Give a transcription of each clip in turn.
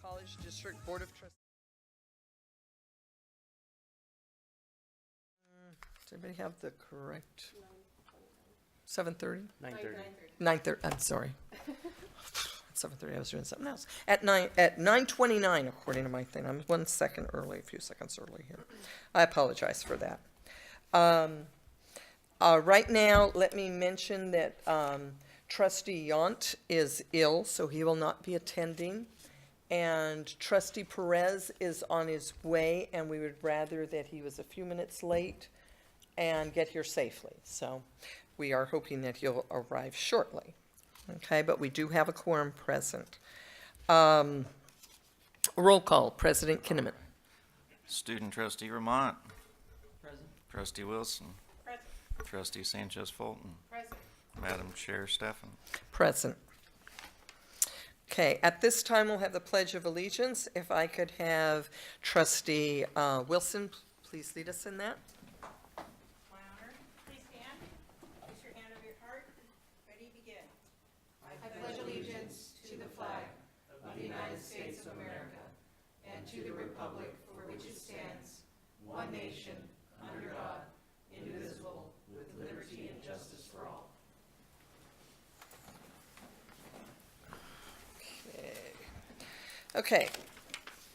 College District Board of Trustees. Does everybody have the correct? 7:30? 9:30. 9:30, I'm sorry. 7:30, I was doing something else. At 9:29, according to my thing. I'm 1 second early, a few seconds early here. I apologize for that. Right now, let me mention that Trustee Yount is ill, so he will not be attending. And Trustee Perez is on his way, and we would rather that he was a few minutes late and get here safely. So we are hoping that he'll arrive shortly. Okay, but we do have a quorum present. Roll call, President Kinnaman. Student Trustee Vermont. Present. Trustee Wilson. Present. Trustee Sanchez Fulton. Present. Madam Chair Stefan. Present. Okay, at this time, we'll have the Pledge of Allegiance. If I could have Trustee Wilson, please lead us in that. My honor. Please stand. Place your hand over your heart. Ready, begin. I pledge allegiance to the flag of the United States of America and to the republic for which it stands, one nation, under God, indivisible, with liberty and justice for all. Okay,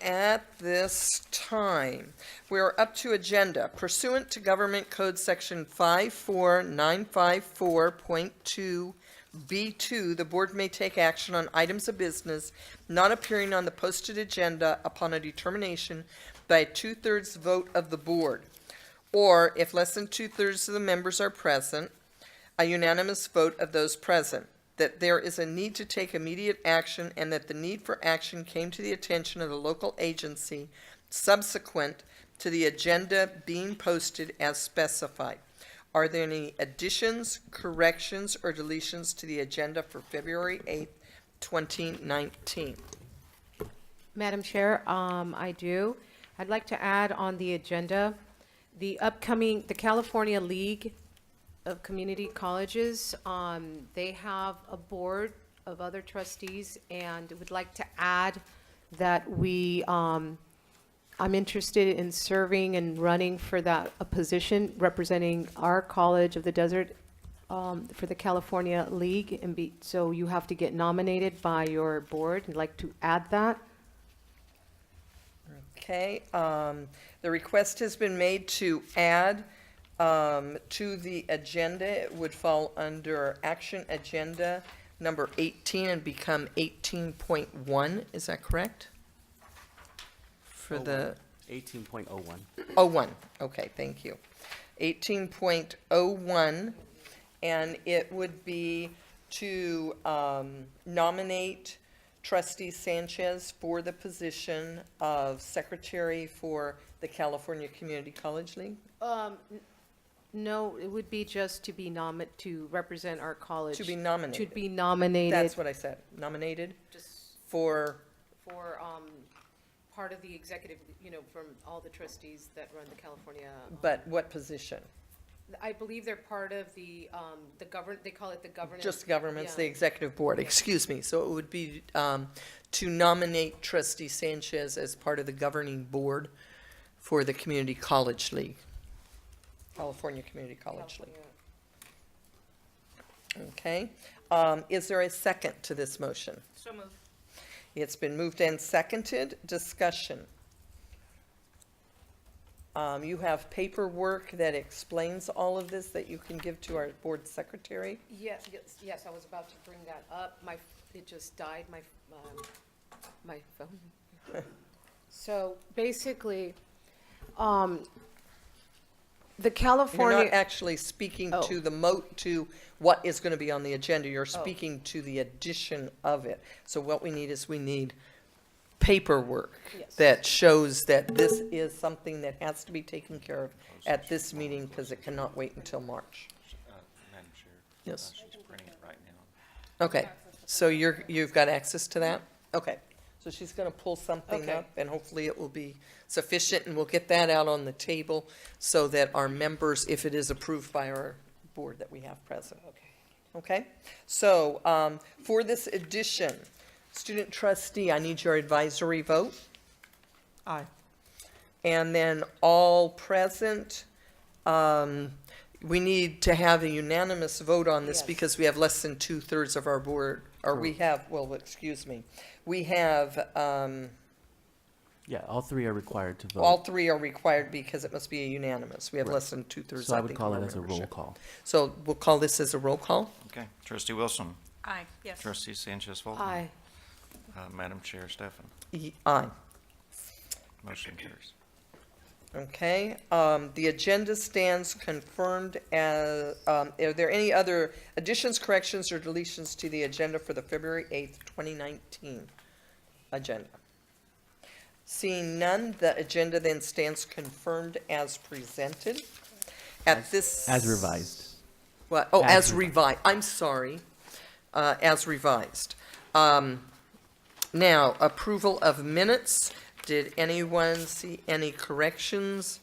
at this time, we are up to agenda. Pursuant to Government Code Section 54954.2B2, the board may take action on items of business not appearing on the posted agenda upon a determination by a two-thirds vote of the board, or if less than two-thirds of the members are present, a unanimous vote of those present, that there is a need to take immediate action and that the need for action came to the attention of the local agency subsequent to the agenda being posted as specified. Are there any additions, corrections, or deletions to the agenda for February 8th, 2019? Madam Chair, I do. I'd like to add on the agenda, the California League of Community Colleges, they have a board of other trustees and would like to add that I'm interested in serving and running for a position representing our College of the Desert for the California League, and so you have to get nominated by your board. I'd like to add that. Okay, the request has been made to add to the agenda. It would fall under action agenda number 18 and become 18.1. Is that correct? For the 18.01. 01. Okay, thank you. 18.01, and it would be to nominate Trustee Sanchez for the position of secretary for the California Community College League. No, it would be just to be to represent our college. To be nominated. To be nominated. That's what I said. Nominated Just for, for part of the executive, from all the trustees that run the California. but what position? I believe they're part of the they call it the governance. Just governments, yeah. the executive board, excuse me. So it would be to nominate Trustee Sanchez as part of the governing board for the Community College League, California Community College League. Okay. Is there a second to this motion? So moved. It's been moved and seconded. Discussion. You have paperwork that explains all of this that you can give to our board secretary? Yes, I was about to bring that up. It just died, my phone. So basically, the You're California. not actually speaking Oh. to to what is going to be on the agenda. You're speaking to the addition of it. So what we need paperwork Yes. that shows that this is something that has to be taken care of at this meeting because it cannot wait until March. Madam Chair. Yes. She's printing it right now. Okay, so you've got access to that? Okay, so she's going to pull something Okay. up, and hopefully it will be sufficient, and we'll get that out on the table so that our members, if it is approved by our board that we have present. Okay, so for this addition, Student trustee, I need your advisory vote. Aye. And then all present, we need to have a unanimous vote on this Yes. because we have less than 2/3 of our board, or we have, well, excuse me. We have, Yeah, all three are required to all vote. three are required because it must be a unanimous. We have Right. less than 2/3. So I would think, call of it our as a roll membership. call. So we'll call this as a roll call. Okay, trustee Wilson, Aye, yes. trustee Sanchez Fulton. Aye. Madam Chair Stefan, Aye. motion carries. Okay, the agenda stands confirmed as, are there any other additions, corrections, or deletions to the agenda for the February 8th, 2019 agenda? Seeing none, the agenda then stands confirmed as presented. At this. As revised. What, oh, As as revised, I'm sorry, as revised. Now, approval of minutes, did anyone see any corrections,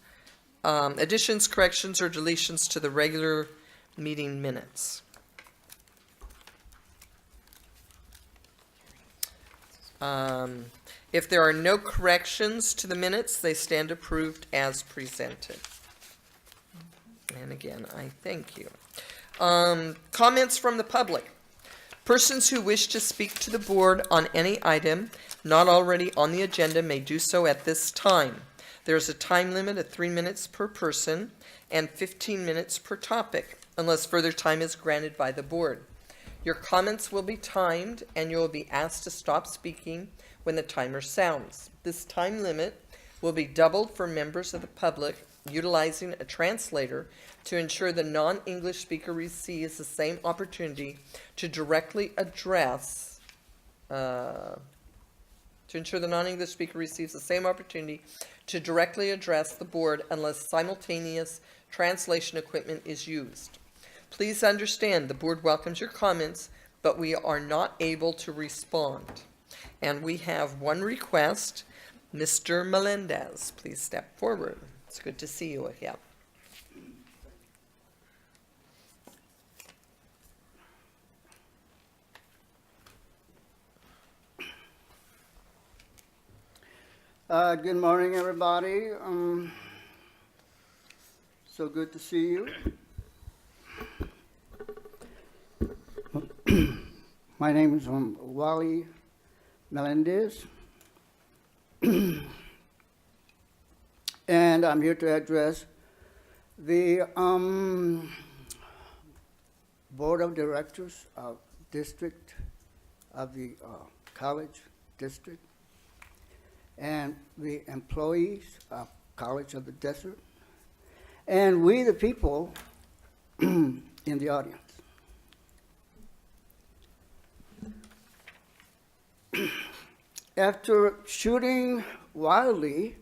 additions, corrections, or deletions to the regular meeting minutes? If there are no corrections to the minutes, they stand approved as presented. And again, I thank you. Comments from the public. Persons who wish to speak to the board on any item not already on the agenda may do so at this time. There is a time limit of 3 minutes per person and 15 minutes per topic, unless further time is granted by the board. Your comments will be timed, and you will be asked to stop speaking when the timer sounds. This time limit will be doubled for members of the public utilizing a translator to ensure the non-English speaker receives the same opportunity to directly address, the board unless simultaneous translation equipment is used. Please understand, the board welcomes your comments, but we are not able to respond. And we have one request. Mr. Melendez, please step forward. It's good to see you again. Good morning, everybody. So good to see you. My name is Wally Melendez, and I'm here to address the Board of Directors of District of the College District and the employees of College of the Desert, and we the people in the audience. After shooting wildly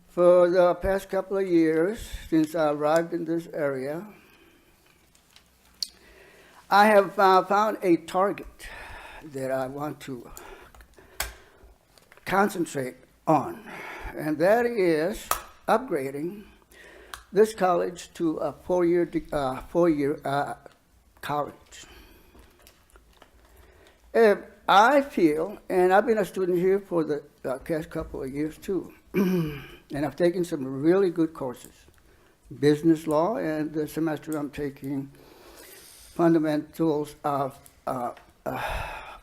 for the past couple of years since I arrived in this area, I have found a target that I want to concentrate on, and that is upgrading this college to a four-year college. I feel, and I've been a student here for the past couple of years too, and I've taken some really good courses, business law, and this semester I'm taking fundamentals of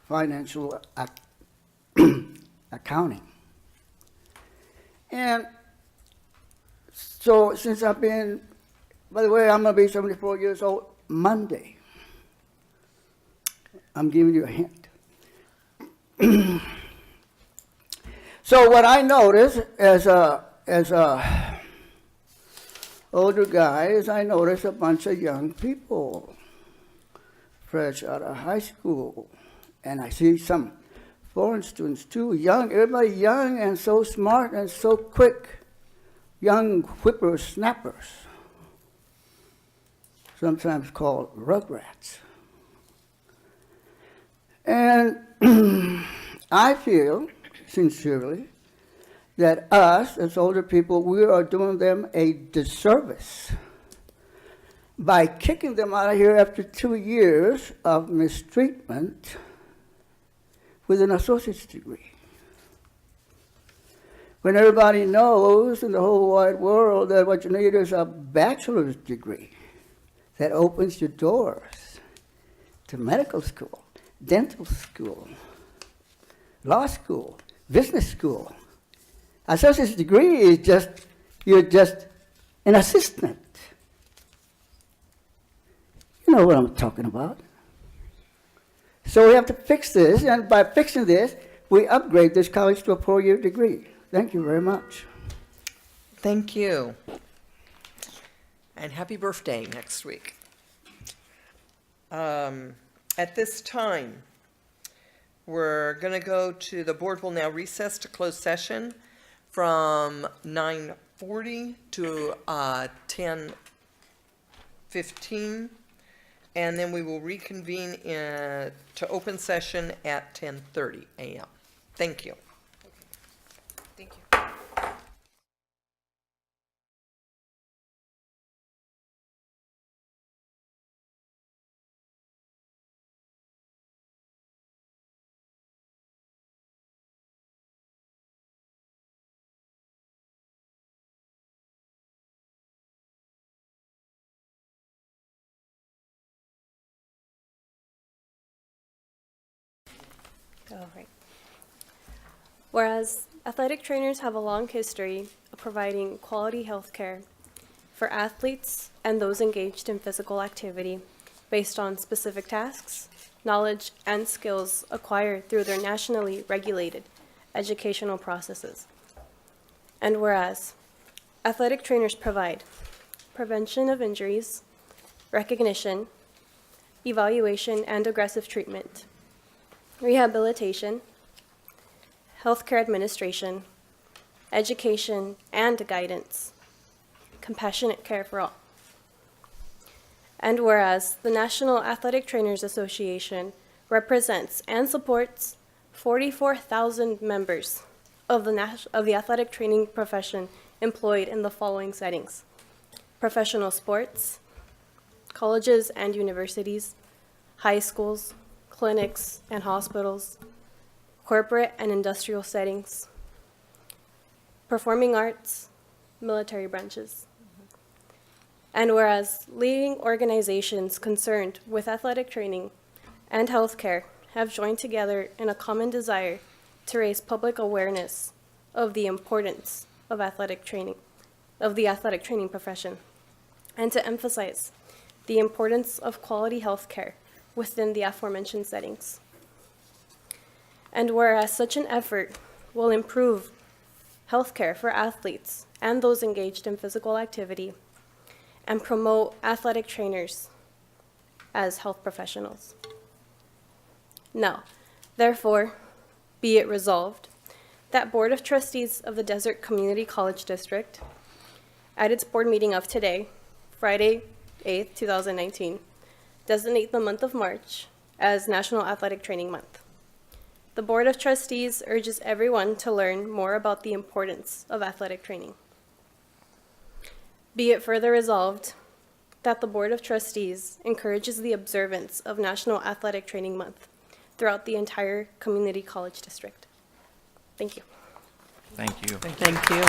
financial accounting. And so since I've been, by the way, I'm going to be 74 years old Monday. I'm giving you a hint. So what I notice as a older guy is I notice a bunch of young people fresh out of high school, and I see some foreign students too, young, everybody young and so smart and so quick, young whippersnappers, sometimes called rugrats. And I feel, sincerely, that us, as older people, we are doing them a disservice by kicking them out of here after 2 years of mistreatment with an associate's degree. When everybody knows in the whole wide world that what you need is a bachelor's degree that opens your doors to medical school, dental school, law school, business school. Associate's degree is just, you're just an assistant. You know what I'm talking about. So we have to fix this, and by fixing this, we upgrade this college to a 4-year degree. Thank you very much. Thank you. And happy birthday next week. At this time, we're going to go to, the board will now recess to close session from 9:40 to 10:15, and then we will reconvene to open session at 10:30 a.m. Thank you. Thank you. All right. Whereas athletic trainers have a long history of providing quality health care for athletes and those engaged in physical activity based on specific tasks, knowledge, and skills acquired through their nationally regulated educational processes. And whereas athletic trainers provide prevention of injuries, recognition, evaluation and aggressive treatment, rehabilitation, healthcare administration, education and guidance, compassionate care for all. And whereas the National Athletic Trainers Association represents and supports 44,000 members of the athletic training profession employed in the following settings: professional sports, colleges and universities, high schools, clinics and hospitals, corporate and industrial settings, performing arts, military branches. And whereas leading organizations concerned with athletic training and healthcare have joined together in a common desire to raise public awareness of the importance of athletic training, of the athletic training profession, and to emphasize the importance of quality healthcare within the aforementioned settings. And whereas such an effort will improve healthcare for athletes and those engaged in physical activity and promote athletic trainers as health professionals. Now, therefore, be it resolved that Board of Trustees of the Desert Community College District, at its board meeting of today, Friday, 8th, 2019, designate the month of March as National Athletic Training Month. The Board of Trustees urges everyone to learn more about the importance of athletic training. Be it further resolved that the Board of Trustees encourages the observance of National Athletic Training Month throughout the entire community college district. Thank you. Thank you. Thank you.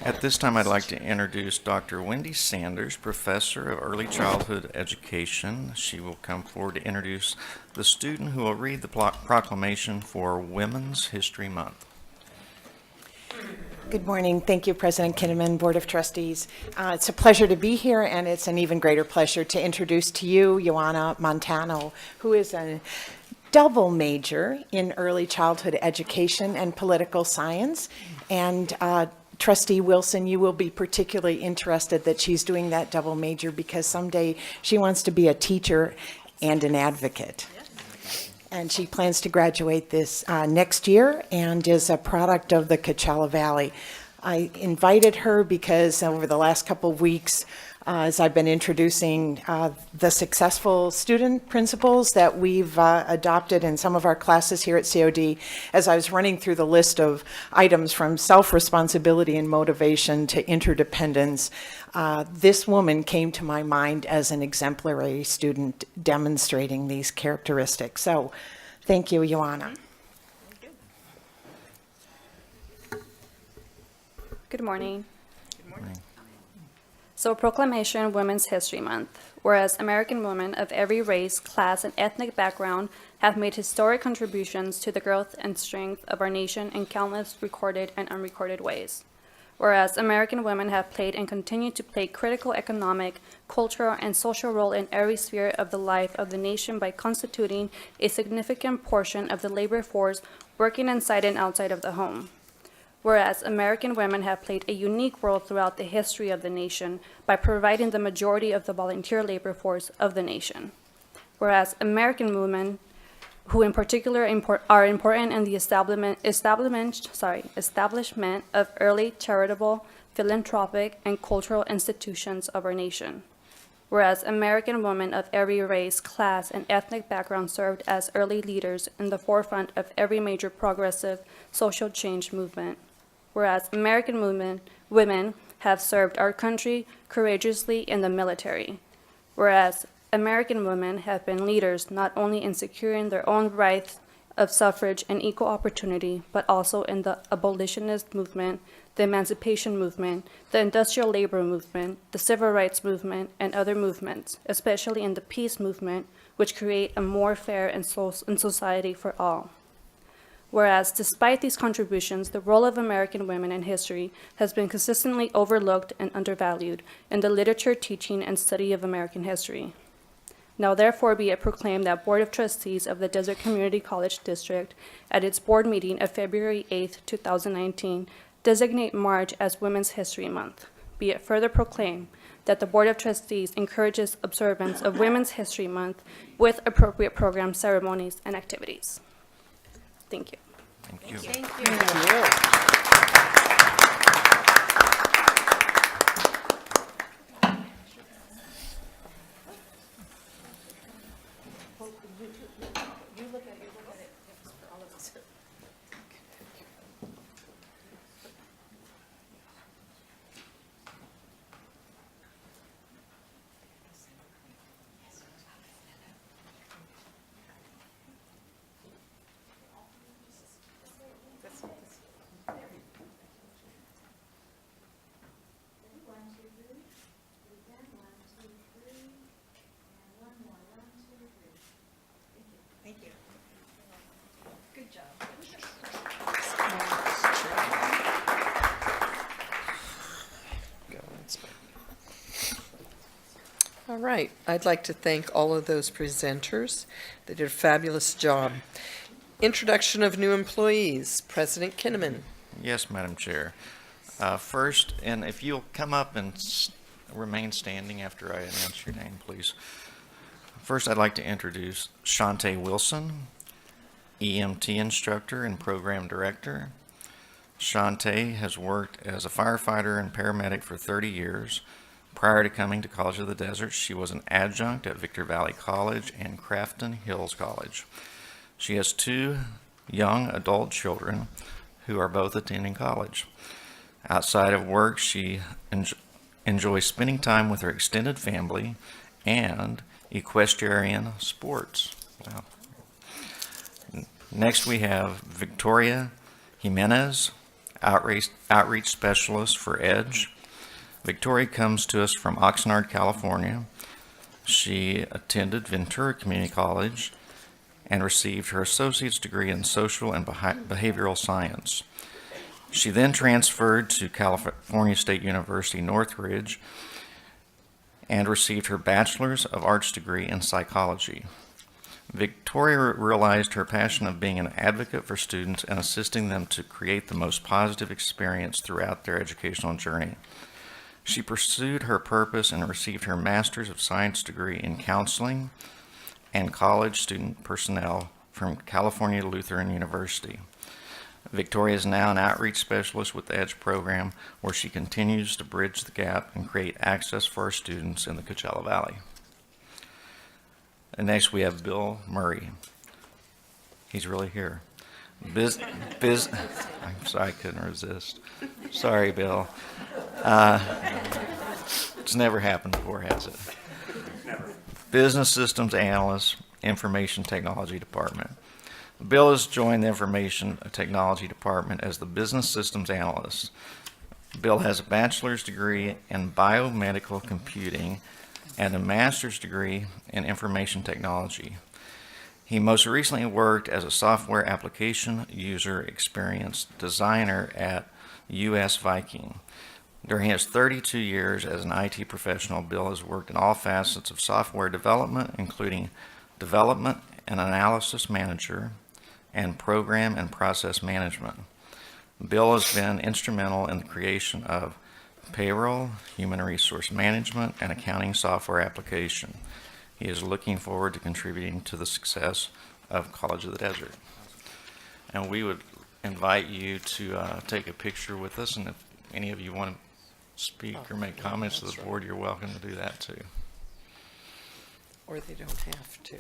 At this time, I'd like to introduce Dr. Wendy Sanders, Professor of Early Childhood Education. She will come forward to introduce the student who will read the proclamation for Women's History Month. Good morning. Thank you, President Kinnaman, Board of Trustees. It's a pleasure to be here, and it's an even greater pleasure to introduce to you Ioana Montano, who is a double major in early childhood education and political science. And Trustee Wilson, you will be particularly interested that she's doing that double major because someday she wants to be a teacher and an advocate. And she plans to graduate this next year and is a product of the Coachella Valley. I invited her because over the last couple of weeks, as I've been introducing the successful student principles that we've adopted in some of our classes here at COD, as I was running through the list of items from self-responsibility and motivation to interdependence, this woman came to my mind as an exemplary student demonstrating these characteristics. So thank you, Ioana. Good morning. Good morning. So proclamation Women's History Month. Whereas American women of every race, class, and ethnic background have made historic contributions to the growth and strength of our nation in countless recorded and unrecorded ways. Whereas American women have played and continue to play critical economic, cultural, and social role in every sphere of the life of the nation by constituting a significant portion of the labor force working inside and outside of the home. Whereas American women have played a unique role throughout the history of the nation by providing the majority of the volunteer labor force of the nation. Whereas American women, who in particular are important in the establishment of early charitable, philanthropic, and cultural institutions of our nation. Whereas American women of every race, class, and ethnic background served as early leaders in the forefront of every major progressive social change movement. Whereas American women have served our country courageously in the military. Whereas American women have been leaders not only in securing their own rights of suffrage and equal opportunity, but also in the abolitionist movement, the emancipation movement, the industrial labor movement, the civil rights movement, and other movements, especially in the peace movement, which create a more fair and society for all. Whereas, despite these contributions, the role of American women in history has been consistently overlooked and undervalued in the literature, teaching, and study of American history. Now therefore be it proclaimed that Board of Trustees of the Desert Community College District, at its board meeting of February 8, 2019, designate March as Women's History Month. Be it further proclaimed that the Board of Trustees encourages observance of Women's History Month with appropriate programs, ceremonies, and activities. Thank you. Thank you. Thank you. Good job. All right, I'd like to thank all of those presenters. They did a fabulous job. Introduction of new employees, President Kinnaman. Yes, Madam Chair. First, and if you'll come up and remain standing after I announce your name, please. First, I'd like to introduce Shantae Wilson, EMT instructor and program director. Shantae has worked as a firefighter and paramedic for 30 years. Prior to coming to College of the Desert, she was an adjunct at Victor Valley College and Crafton Hills College. She has 2 young adult children who are both attending college. Outside of work, she enjoys spending time with her extended family and equestrian sports. Wow. Next, we have Victoria Jimenez, outreach specialist for EDGE. Victoria comes to us from Oxnard, California. She attended Ventura Community College and received her associate's degree in social and behavioral science. She then transferred to California State University, Northridge, and received her Bachelor's of Arts degree in psychology. Victoria realized her passion of being an advocate for students and assisting them to create the most positive experience throughout their educational journey. She pursued her purpose and received her Master's of Science degree in counseling and college student personnel from California Lutheran University. Victoria is now an outreach specialist with the EDGE program, where she continues to bridge the gap and create access for our students in the Coachella Valley. And next we have Bill Murray. He's really here. I'm sorry, I couldn't resist. Sorry, Bill. It's never happened before, has it? Never. Business Systems Analyst, Information Technology Department. Bill has joined the Information Technology Department as the Business Systems Analyst. Bill has a bachelor's degree in biomedical computing and a master's degree in information technology. He most recently worked as a software application user experience designer at US Viking. During his 32 years as an IT professional, Bill has worked in all facets of software development, including development and analysis manager, and program and process management. Bill has been instrumental in the creation of payroll, human resource management, and accounting software application. He is looking forward to contributing to the success of College of the Desert. And we would invite you to take a picture with us, and if any of you want to speak or make comments to the board, you're welcome to do that too. Or they don't have to.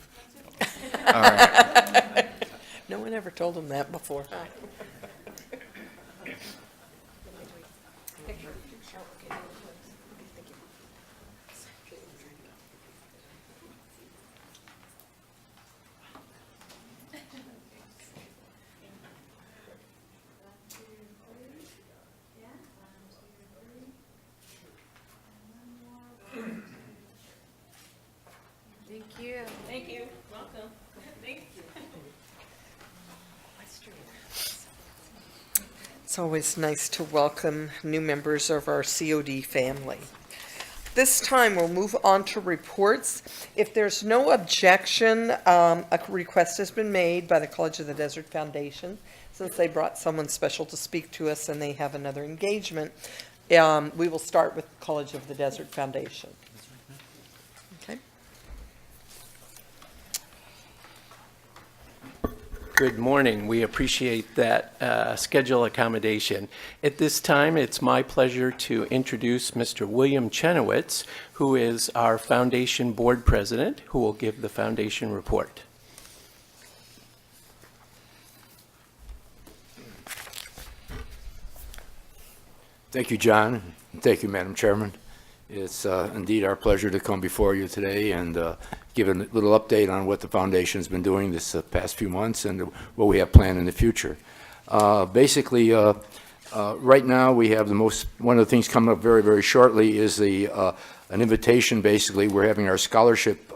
All right. No one ever told them that before. Thank you. Thank you. Welcome. Thank you. It's always nice to welcome new members of our COD family. This time, we'll move on to reports. If there's no objection, a request has been made by the College of the Desert Foundation, since they brought someone special to speak to us and they have another engagement. We will start with the College of the Desert Foundation. Okay. Good morning. We appreciate that schedule accommodation. At this time, it's my pleasure to introduce Mr. William Chenowitz, who is our Foundation Board President, who will give the Foundation report. Thank you, John, and thank you, Madam Chairman. It's indeed our pleasure to come before you today and give a little update on what the foundation has been doing this past few months and what we have planned in the future. Basically, right now we have one of the things coming up very, very shortly is an invitation. Basically, we're having our scholarship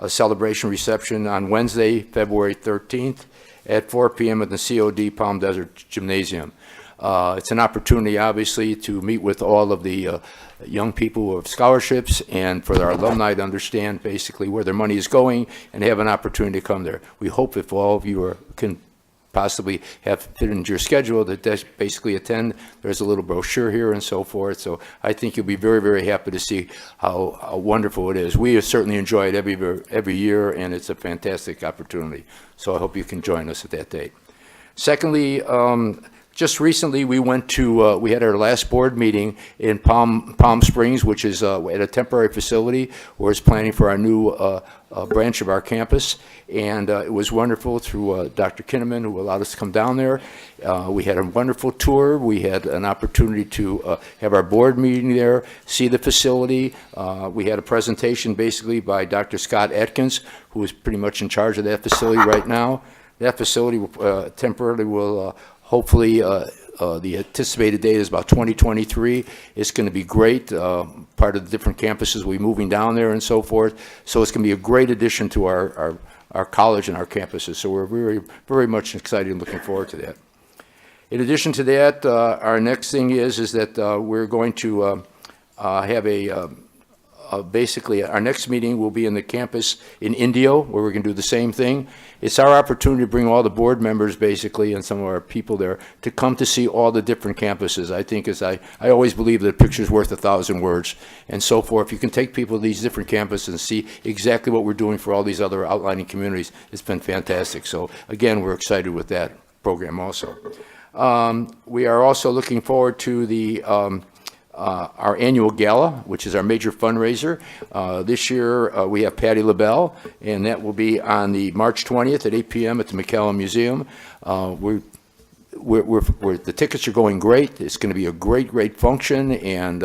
celebration reception on Wednesday, February 13th at 4 p.m. at the COD Palm Desert Gymnasium. It's an opportunity, obviously, to meet with all of the young people who have scholarships and for our alumni to understand basically where their money is going and have an opportunity to come there. We hope if all of you can possibly have fit into your schedule that basically attend. There's a little brochure here and so forth. So I think you'll be very, very happy to see how wonderful it is. We have certainly enjoy it every year, and it's a fantastic opportunity. So I hope you can join us at that date. Secondly, just recently, we had our last board meeting in Palm Springs, which is at a temporary facility where it's planning for our new branch of our campus. And it was wonderful through Dr. Kinnaman, who allowed us to come down there. We had a wonderful tour. We had an opportunity to have our board meeting there, see the facility. We had a presentation basically by Dr. Scott Atkins, who is pretty much in charge of that facility right now. That facility temporarily will hopefully, the anticipated date is about 2023. It's going to be great. Part of the different campuses will be moving down there and so forth. So it's going to be a great addition to our college and our campuses. So we're very, very much excited and looking forward to that. In addition to that, our next thing is that we're going to have a basically, our next meeting will be in the campus in Indio, where we're going to do the same thing. It's our opportunity to bring all the board members, basically, and some of our people there, to come to see all the different campuses. I think, I always believe that a picture's worth 1,000 words, and so forth. If you can take people to these different campuses and see exactly what we're doing for all these other outlying communities, it's been fantastic. So, again, we're excited with that program also. We are also looking forward to our annual gala, which is our major fundraiser. This year, we have Patti LaBelle, and that will be on the March 20th at 8 p.m. at the McCallum Museum. The tickets are going great. It's going to be a great function, and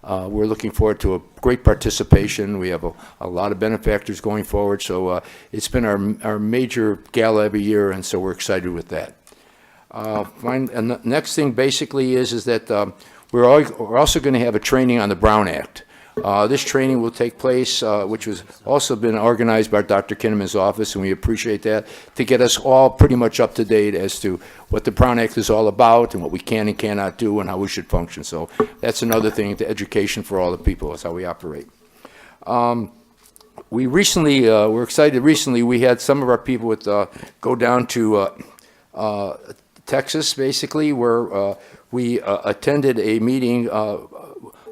we're looking forward to a great participation. We have a lot of benefactors going forward, so it's been our major gala every year, and so we're excited with that. And the next thing basically is that we're also going to have a training on the Brown Act. This training will take place, which was also been organized by Dr. Kinnaman's office, and we appreciate that, to get us all pretty much up to date as to what the Brown Act is all about and what we can and cannot do and how we should function. So that's another thing, the education for all the people. That's how we operate. We recently, we're excited, recently we had some of our people go down to Texas, basically, where we attended a meeting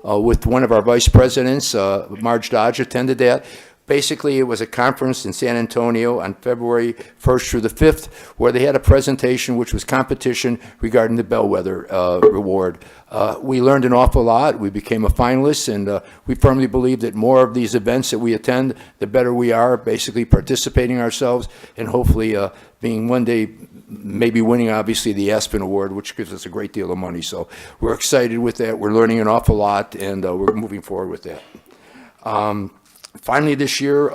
with one of our vice presidents. Marge Dodge attended that. Basically, it was a conference in San Antonio on February 1st through the 5th, where they had a presentation which was competition regarding the Bellwether Reward. We learned an awful lot. We became a finalist, and we firmly believe that more of these events that we attend, the better we are, basically participating ourselves, and hopefully being one day maybe winning, obviously, the Aspen Award, which gives us a great deal of money. So we're excited with that. We're learning an awful lot, and we're moving forward with that. Finally, this year,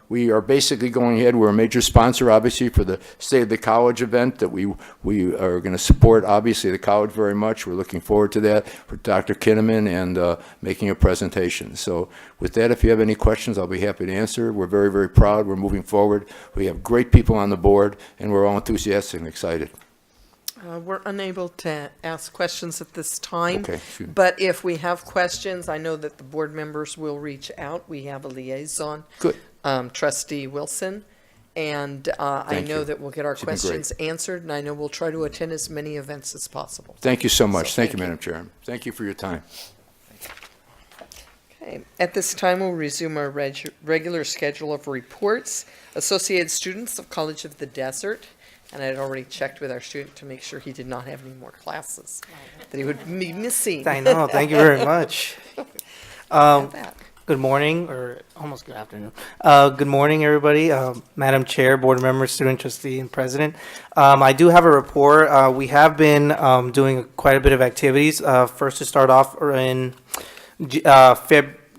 we are basically going ahead. We're a major sponsor, obviously, for the State of the College event that we are going to support, obviously, the college very much. We're looking forward to that for Dr. Kinnaman and making a presentation. So with that, if you have any questions, I'll be happy to answer. We're very proud. We're moving forward. We have great people on the board, and we're all enthusiastic and excited. We're unable to ask questions at this time. Okay, shoot. But if we have questions, I know that the board members will reach out. We have a liaison. Good. Trustee Wilson. And I Thank know you. that we'll get our She's been great. questions answered, and I know we'll try to attend as many events as possible. Thank you so much. So Thank thank you, you. Madam Chairman. Thank you for your time. Okay. At this time, we'll resume our regular schedule of reports. Associated Students of College of the Desert. And I had already checked with our student to make sure he did not have any more classes that he would be missing. I know. Thank you very much. About that. Good morning, or almost good afternoon. Good morning, everybody. Madam Chair, Board Member, Student Trustee, and President. I do have a report. We have been doing quite a bit of activities. First, to start off, in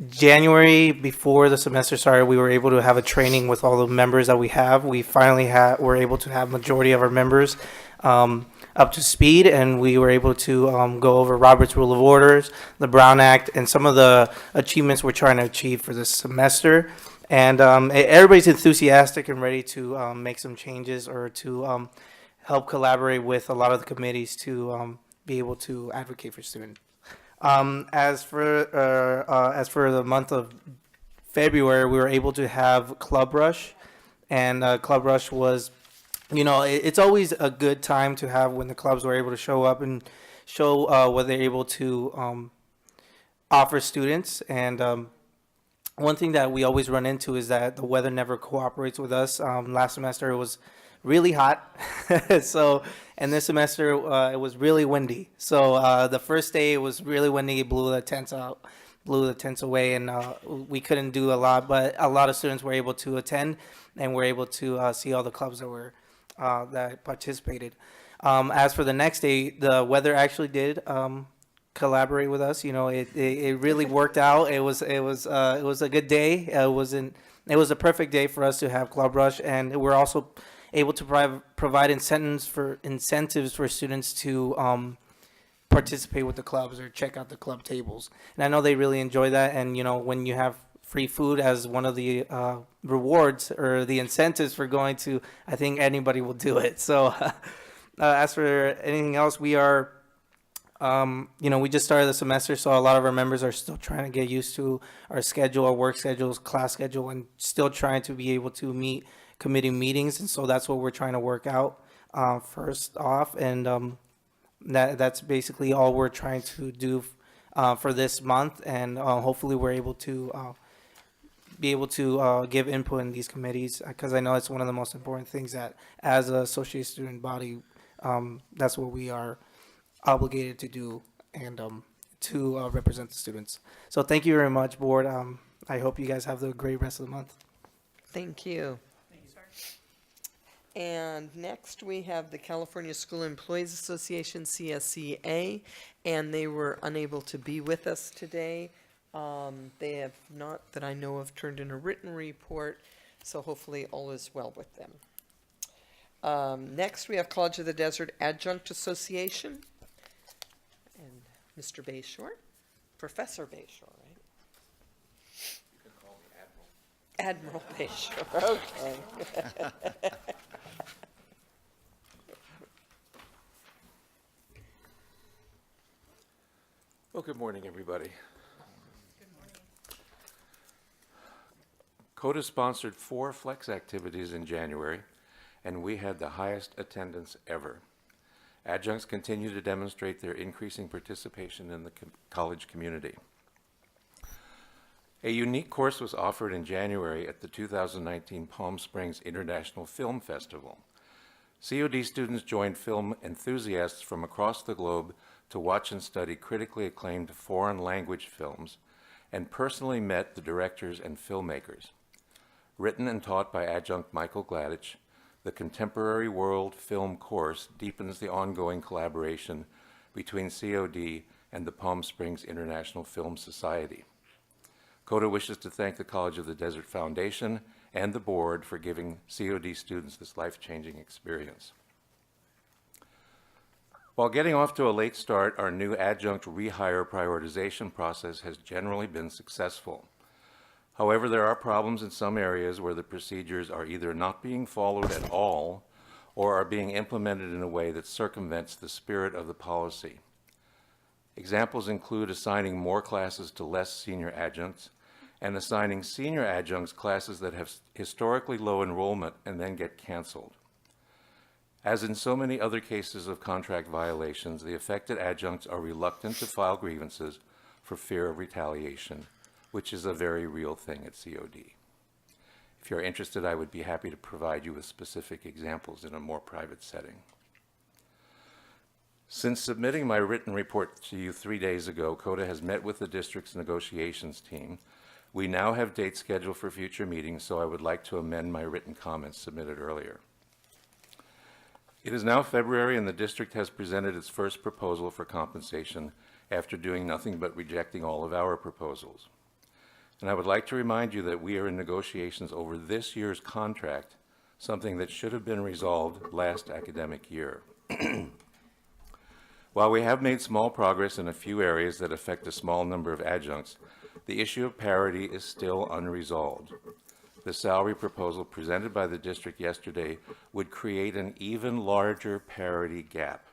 January, before the semester started, we were able to have a training with all the members that we have. We finally were able to have majority of our members up to speed, and we were able to go over Robert's Rule of Orders, the Brown Act, and some of the achievements we're trying to achieve for this semester. And everybody's enthusiastic and ready to make some changes or to help collaborate with a lot of the committees to be able to advocate for students. As for the month of February, we were able to have Club Rush, and Club Rush was, it's always a good time to have when the clubs were able to show up and show what they're able to offer students. And one thing that we always run into is that the weather never cooperates with us. Last semester it was really hot, and this semester it was really windy. So the first day it was really windy, blew the tents away, and we couldn't do a lot. But a lot of students were able to attend, and were able to see all the clubs that participated. As for the next day, the weather actually did collaborate with us. It really worked out. It was a good day. It was a perfect day for us to have Club Rush, and we're also able to provide incentives for students to participate with the clubs or check out the club tables. And I know they really enjoy that. And when you have free food as one of the rewards or the incentives for going to, I think anybody will do it. So as for anything else, we are We just started the semester, so a lot of our members are still trying to get used to our schedule, our work schedules, class schedule, and still trying to be able to meet committee meetings. And so that's what we're trying to work out first off. And that's basically all we're trying to do for this month. And hopefully we're able to give input in these committees, because I know it's one of the most important things that as an associate student body, that's what we are obligated to do, and to represent the students. So thank you very much, board. I hope you guys have the great rest of the month. Thank you. Thank you, sir. And next, we have the California School Employees Association, CSEA, and they were unable to be with us today. They have not, that I know of, turned in a written report, so hopefully all is well with them. Next, we have College of the Desert Adjunct Association. And Mr. Bayshore, Professor Bayshore, right? You can call me Admiral Bayshore, okay. Well, good morning, everybody. CODA sponsored 4 flex activities in January, and we had the highest attendance ever. Adjuncts continue to demonstrate their increasing participation in the college community. A unique course was offered in January at the 2019 Palm Springs International Film Festival. COD students joined film enthusiasts from across the globe to watch and study critically acclaimed foreign language films and personally met the directors and filmmakers. Written and taught by adjunct Michael Gladich, the Contemporary World Film course deepens the ongoing collaboration between COD and the Palm Springs International Film Society. CODA wishes to thank the College of the Desert Foundation and the board for giving COD students this life-changing experience. While getting off to a late start, our new adjunct rehire prioritization process has generally been successful. However, there are problems in some areas where the procedures are either not being followed at all or are being implemented in a way that circumvents the spirit of the policy. Examples include assigning more classes to less senior adjuncts and assigning senior adjuncts classes that have historically low enrollment and then get canceled. As in so many other cases of contract violations, the affected adjuncts are reluctant to file grievances for fear of retaliation, which is a very real thing at COD. If you're interested, I would be happy to provide you with specific examples in a more private setting. Since submitting my written report to you 3 days ago, CODA has met with the district's negotiations team. We now have dates scheduled for future meetings, so I would like to amend my written comments submitted earlier. It is now February, and the district has presented its first proposal for compensation after doing nothing but rejecting all of our proposals. And I would like to remind you that we are in negotiations over this year's contract, something that should have been resolved last academic year. While we have made small progress in a few areas that affect a small number of adjuncts, the issue of parity is still unresolved. The salary proposal presented by the district yesterday would create an even larger parity gap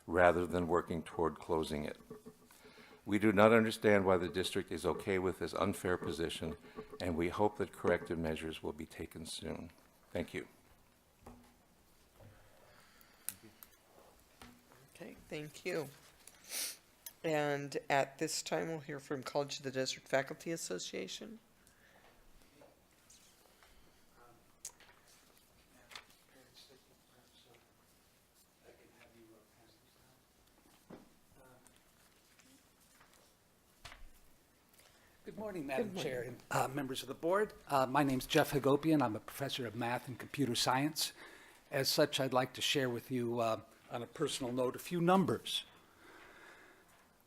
rather than working toward closing it. We do not understand why the district is okay with this unfair position, and we hope that corrective measures will be taken soon. Thank you. Okay, thank you. And at this time, we'll hear from College of the Desert Faculty Association. Good morning, Madam Chair and members of the board. My name is Jeff Hagopian. I'm a professor of math and computer science. As such, I'd like to share with you, on a personal note, a few numbers.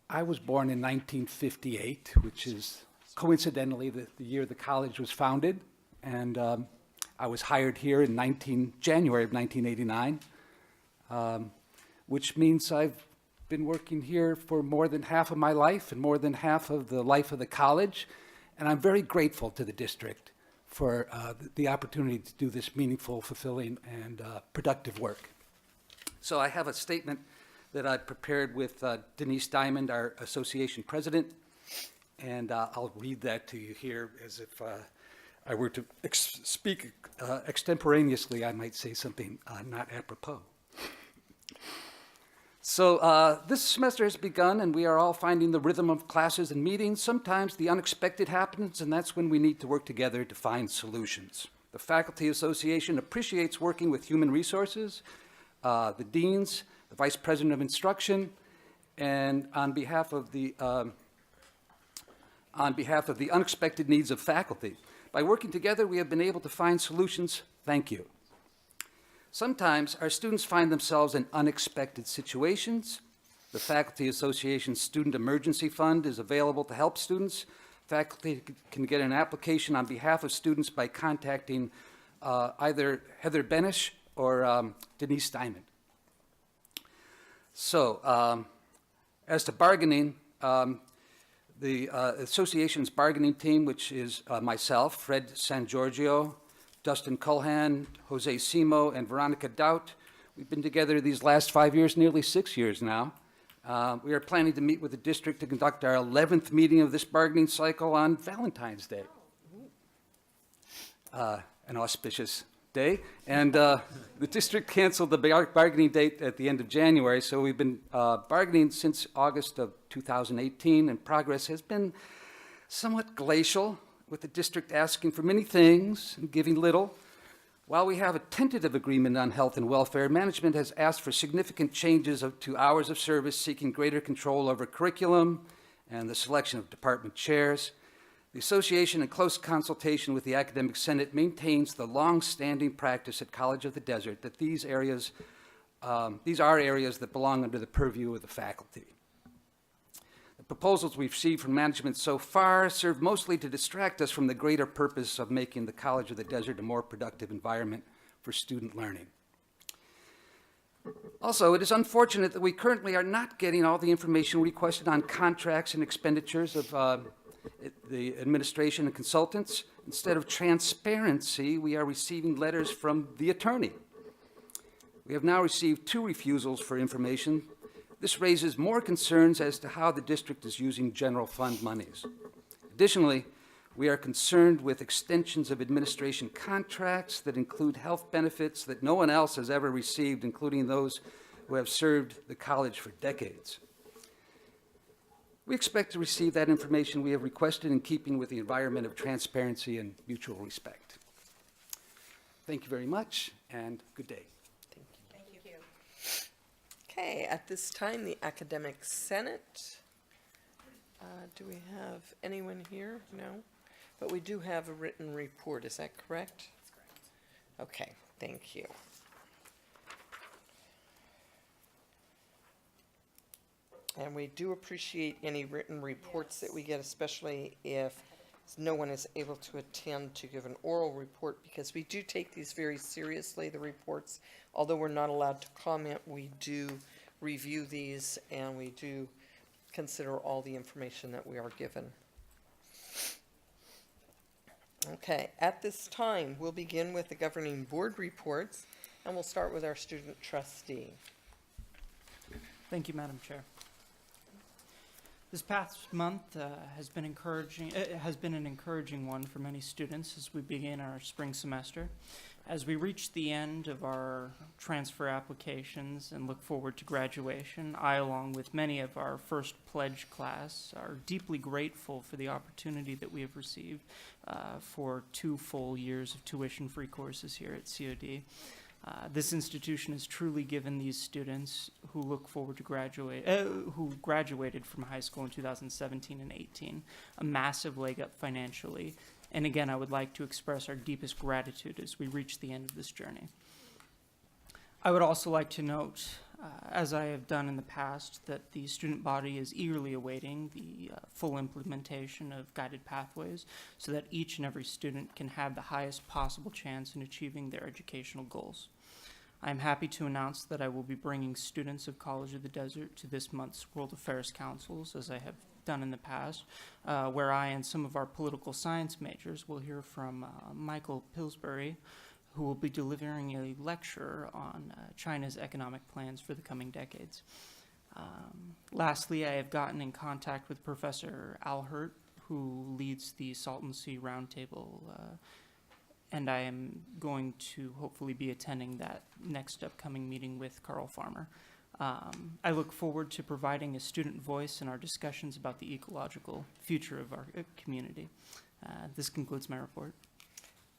I was born in 1958, which is coincidentally the year the college was founded, and I was hired here in January of 1989, which means I've been working here for more than half of my life and more than half of the life of the college, and I'm very grateful to the district for the opportunity to do this meaningful, fulfilling, and productive work. So I have a statement that I prepared with Denise Diamond, our association president, and I'll read that to you here as if I were to speak extemporaneously. I might say something not apropos. So this semester has begun, and we are all finding the rhythm of classes and meetings. Sometimes the unexpected happens, and that's when we need to work together to find solutions. The Faculty Association appreciates working with human resources, the deans, the vice president of instruction, and on behalf of the unexpected needs of faculty. By working together, we have been able to find solutions. Thank you. Sometimes our students find themselves in unexpected situations. The Faculty Association's Student Emergency Fund is available to help students. Faculty can get an application on behalf of students by contacting either Heather Benish or Denise Diamond. So, as to bargaining, the association's bargaining team, which is myself, Fred San Giorgio, Dustin Culhan, Jose Simo, and Veronica Dout. We've been together these last 5 years, nearly 6 years now. We are planning to meet with the district to conduct our 11th meeting of this bargaining cycle on Valentine's Day. An auspicious day. And the district canceled the bargaining date at the end of January, so we've been bargaining since August of 2018, and progress has been somewhat glacial, with the district asking for many things and giving little. While we have a tentative agreement on health and welfare, management has asked for significant changes to hours of service, seeking greater control over curriculum and the selection of department chairs. The association, in close consultation with the Academic Senate, maintains the long-standing practice at College of the Desert that these are areas that belong under the purview of the faculty. The proposals we've received from management so far serve mostly to distract us from the greater purpose of making the College of the Desert a more productive environment for student learning. Also, it is unfortunate that we currently are not getting all the information requested on contracts and expenditures of the administration and consultants. Instead of transparency, we are receiving letters from the attorney. We have now received 2 refusals for information. This raises more concerns as to how the district is using general fund monies. Additionally, we are concerned with extensions of administration contracts that include health benefits that no one else has ever received, including those who have served the college for decades. We expect to receive that information we have requested in keeping with the environment of transparency and mutual respect. Thank you very much, and good day. Thank you. Okay, at this time, the Academic Senate. Do we have anyone here? No? But we do have a written report, is that correct? That's correct. Okay, thank you. And we do appreciate any written reports that we get, especially if no one is able to attend to give an oral report, because we do take these very seriously, the reports. Although we're not allowed to comment, we do review these and we do consider all the information that we are given. Okay, at this time, we'll begin with the governing board reports, and we'll start with our student trustee. Thank you, Madam Chair. This past month has been an encouraging one for many students as we begin our spring semester. As we reach the end of our transfer applications and look forward to graduation, I, along with many of our first pledge class, are deeply grateful for the opportunity that we have received for 2 full years of tuition-free courses here at COD. This institution has truly given these students who look forward to who graduated from high school in 2017 and 18 a massive leg up financially. And again, I would like to express our deepest gratitude as we reach the end of this journey. I would also like to note, as I have done in the past, that the student body is eagerly awaiting the full implementation of guided pathways so that each and every student can have the highest possible chance in achieving their educational goals. I am happy to announce that I will be bringing students of College of the Desert to this month's World Affairs Councils, as I have done in the past, where I and some of our political science majors will hear from Michael Pillsbury, who will be delivering a lecture on China's economic plans for the coming decades. Lastly, I have gotten in contact with Professor Alhert, who leads the Salton Sea Roundtable, and I am going to hopefully be attending that next upcoming meeting with Carl Farmer. I look forward to providing a student voice in our discussions about the ecological future of our community. This concludes my report.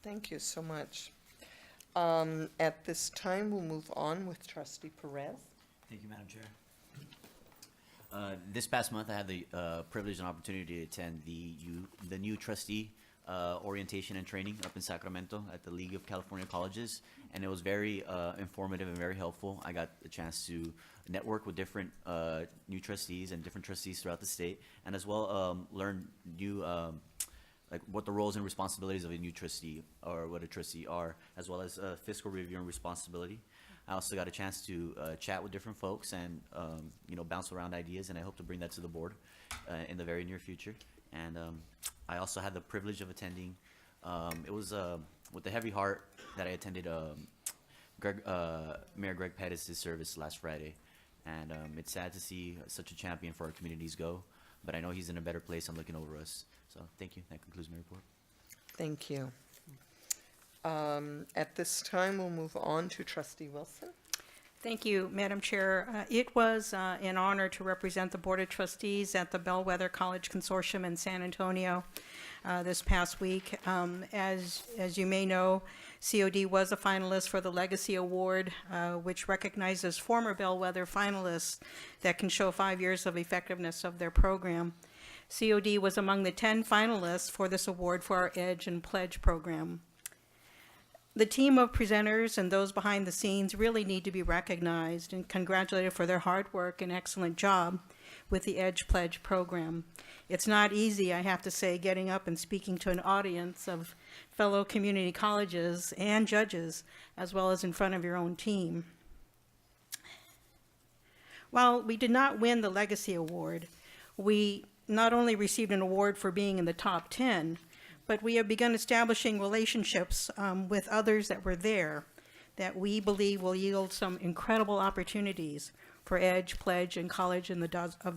Thank you so much. At this time, we'll move on with Trustee Perez. Thank you, Madam Chair. This past month, I had the privilege and opportunity to attend the new trustee orientation and training up in Sacramento at the League of California Colleges, and it was very informative and very helpful. I got the chance to network with different new trustees and different trustees throughout the state, and as well learn new like what the roles and responsibilities of a new trustee or what a trustee are, as well as fiscal review and responsibility. I also got a chance to chat with different folks and bounce around ideas, and I hope to bring that to the board in the very near future. And I also had the privilege of attending. It was with a heavy heart that I attended Mayor Greg Pettis' service last Friday, and it's sad to see such a champion for our communities go, but I know he's in a better place and looking over us. So thank you. That concludes my report. Thank you. At this time, we'll move on to Trustee Wilson. Thank you, Madam Chair. It was an honor to represent the Board of Trustees at the Bellwether College Consortium in San Antonio this past week. As you may know, COD was a finalist for the Legacy Award, which recognizes former Bellwether finalists that can show 5 years of effectiveness of their program. COD was among the 10 finalists for this award for our EDGE and Pledge program. The team of presenters and those behind the scenes really need to be recognized and congratulated for their hard work and excellent job with the EDGE Pledge program. It's not easy, I have to say, getting up and speaking to an audience of fellow community colleges and judges, as well as in front of your own team. While we did not win the Legacy Award, we not only received an award for being in the top 10, but we have begun establishing relationships with others that were there that we believe will yield some incredible opportunities for EDGE, Pledge, and College of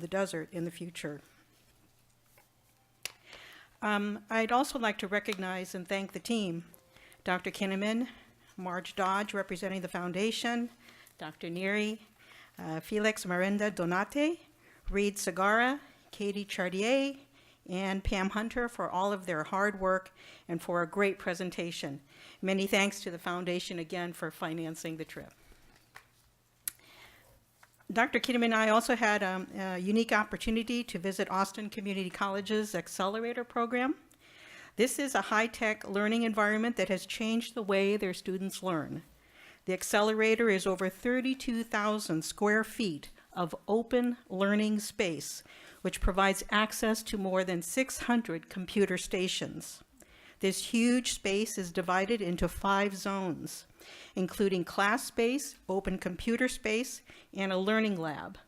the Desert in the future. I'd also like to recognize and thank the team. Dr. Kinnaman, Marge Dodge representing the foundation, Dr. Neary, Felix Miranda Donate, Reed Segarra, Katie Chartier, and Pam Hunter for all of their hard work and for a great presentation. Many thanks to the foundation again for financing the trip. Dr. Kinnaman and I also had a unique opportunity to visit Austin Community College's Accelerator program. This is a high-tech learning environment that has changed the way their students learn. The Accelerator is over 32,000 square feet of open learning space, which provides access to more than 600 computer stations. This huge space is divided into 5 zones, including class space, open computer space, and a learning lab.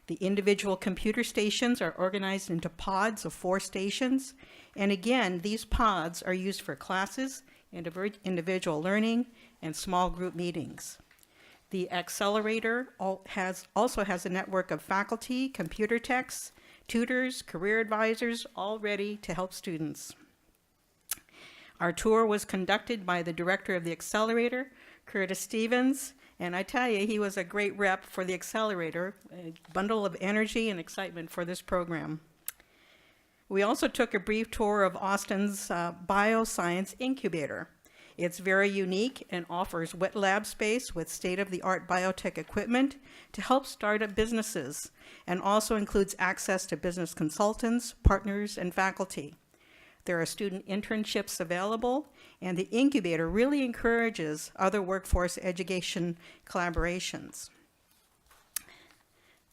The individual computer stations are organized into pods of 4 stations, and again, these pods are used for classes, individual learning, and small group meetings. The Accelerator also has a network of faculty, computer techs, tutors, career advisors, all ready to help students. Our tour was conducted by the director of the Accelerator, Curtis Stevens, and I tell you, he was a great rep for the Accelerator, a bundle of energy and excitement for this program. We also took a brief tour of Austin's Bioscience Incubator. It's very unique and offers wet lab space with state-of-the-art biotech equipment to help startup businesses, and also includes access to business consultants, partners, and faculty. There are student internships available, and the incubator really encourages other workforce education collaborations.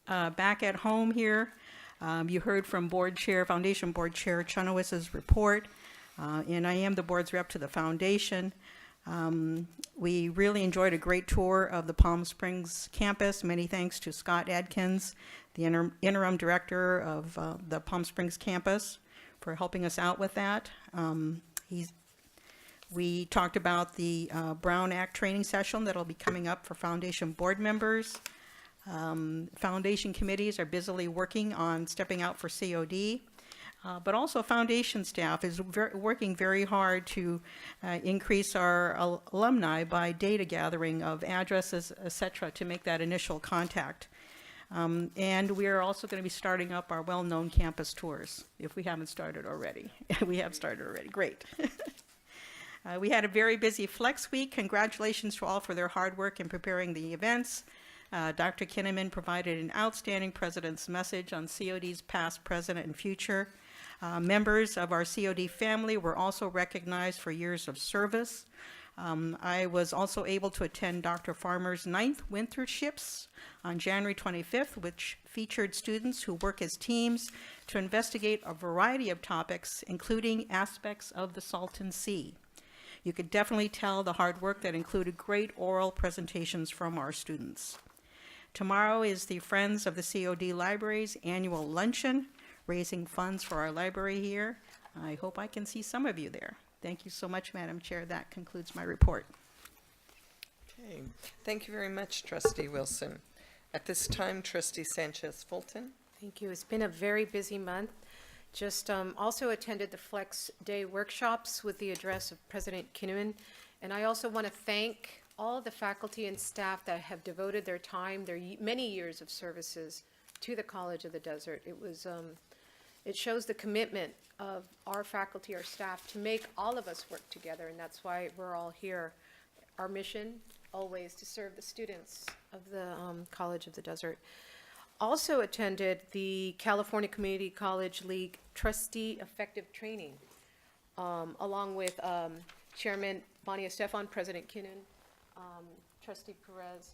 Back at home here, you heard from Foundation Board Chair Chunowitz's report, and I am the board's rep to the foundation. We really enjoyed a great tour of the Palm Springs campus. Many thanks to Scott Adkins, the interim director of the Palm Springs campus, for helping us out with that. We talked about the Brown Act training session that'll be coming up for foundation board members. Foundation committees are busily working on stepping out for COD. But also foundation staff is working very hard to increase our alumni by data gathering of addresses, et cetera, to make that initial contact. And we are also going to be starting up our well-known campus tours, if we haven't started already. We have started already, great. We had a very busy Flex Week. Congratulations to all for their hard work in preparing the events. Dr. Kinnaman provided an outstanding president's message on COD's past, present, and future. Members of our COD family were also recognized for years of service. I was also able to attend Dr. Farmer's 9th Winterships on January 25th, which featured students who work as teams to investigate a variety of topics, including aspects of the Salton Sea. You could definitely tell the hard work that included great oral presentations from our students. Tomorrow is the Friends of the COD Library's annual luncheon, raising funds for our library here. I hope I can see some of you there. Thank you so much, Madam Chair. That concludes my report. Okay, thank you very much, Trustee Wilson. At this time, Trustee Sanchez Fulton. Thank you. It's been a very busy month. Just also attended the Flex Day workshops with the address of President Kinnaman. And I also want to thank all the faculty and staff that have devoted their time, their many years of services to the College of the Desert. It was, it shows the commitment of our faculty, our staff, to make all of us work together, and that's why we're all here. Our mission, always, to serve the students of the College of the Desert. Also attended the California Community College League Trustee Effective Training, along with Chairman Bonnie Estefan, President Kinnan, Trustee Perez.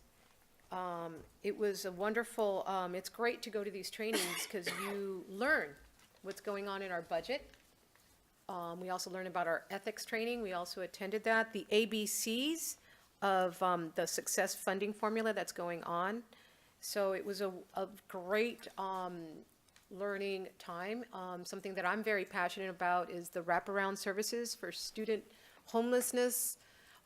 It was a wonderful, it's great to go to these trainings because you learn what's going on in our budget. We also learned about our ethics training. We also attended that. The ABCs of the success funding formula that's going on. So it was a great learning time. Something that I'm very passionate about is the wraparound services for student homelessness,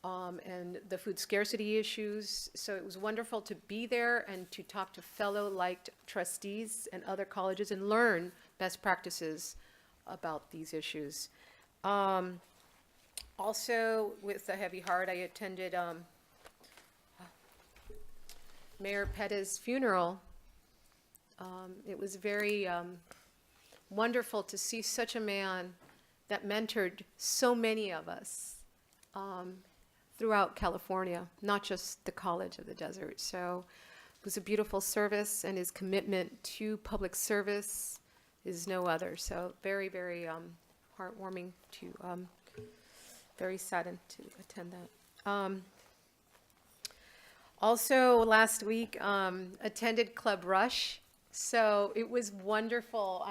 and the food scarcity issues. So it was wonderful to be there and to talk to fellow liked trustees and other colleges and learn best practices about these issues. Also, with a heavy heart, I attended Mayor Pettis' funeral. It was very wonderful to see such a man that mentored so many of us throughout California, not just the College of the Desert. So it was a beautiful service, and his commitment to public service is no other. So very, very heartwarming to, very saddened to attend that. Also, last week, attended Club Rush. So it was wonderful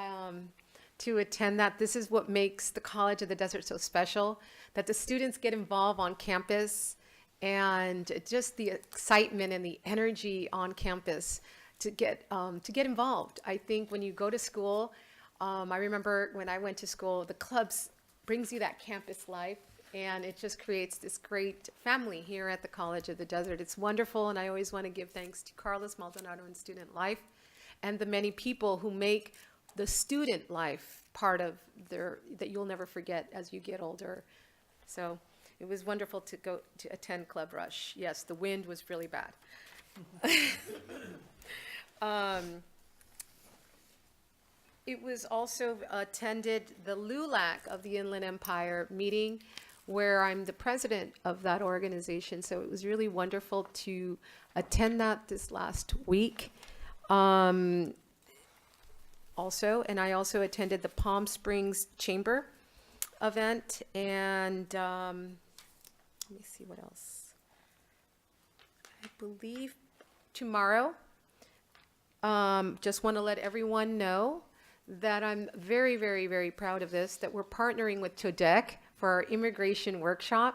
to attend that. This is what makes the College of the Desert so special, that the students get involved on campus, and just the excitement and the energy on campus to get involved. I think when you go to school, I remember when I went to school, the clubs brings you that campus life, and it just creates this great family here at the College of the Desert. It's wonderful, and I always want to give thanks to Carlos Maldonado and Student Life, and the many people who make the student life part of that you'll never forget as you get older. So it was wonderful to go to attend Club Rush. Yes, the wind was really bad. It was also attended the LULAC of the Inland Empire meeting, where I'm the president of that organization. So it was really wonderful to attend that this last week. Also, and I also attended the Palm Springs Chamber event, and let me see what else. I believe tomorrow, just want to let everyone know that I'm very, very, very proud of this, that we're partnering with TODEC for our immigration workshop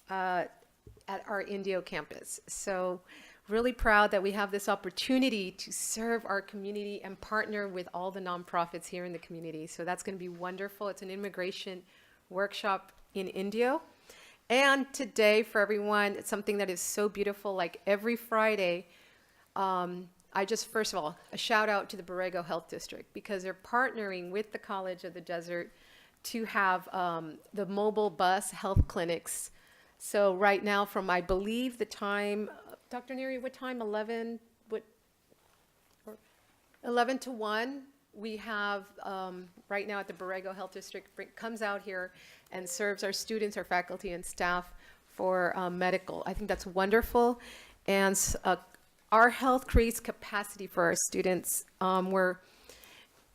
at our Indio campus. So really proud that we have this opportunity to serve our community and partner with all the nonprofits here in the community. So that's going to be wonderful. It's an immigration workshop in Indio. And today, for everyone, it's something that is so beautiful. Like every Friday, first of all, a shout out to the Borrego Health District because they're partnering with the College of the Desert to have the mobile bus health clinics. So right now from, I believe the time, Dr. Neary, what time, 11, 11 to 1, we have, right now at the Borrego Health District, comes out here and serves our students, our faculty and staff for medical. I think that's wonderful. And our health creates capacity for our students where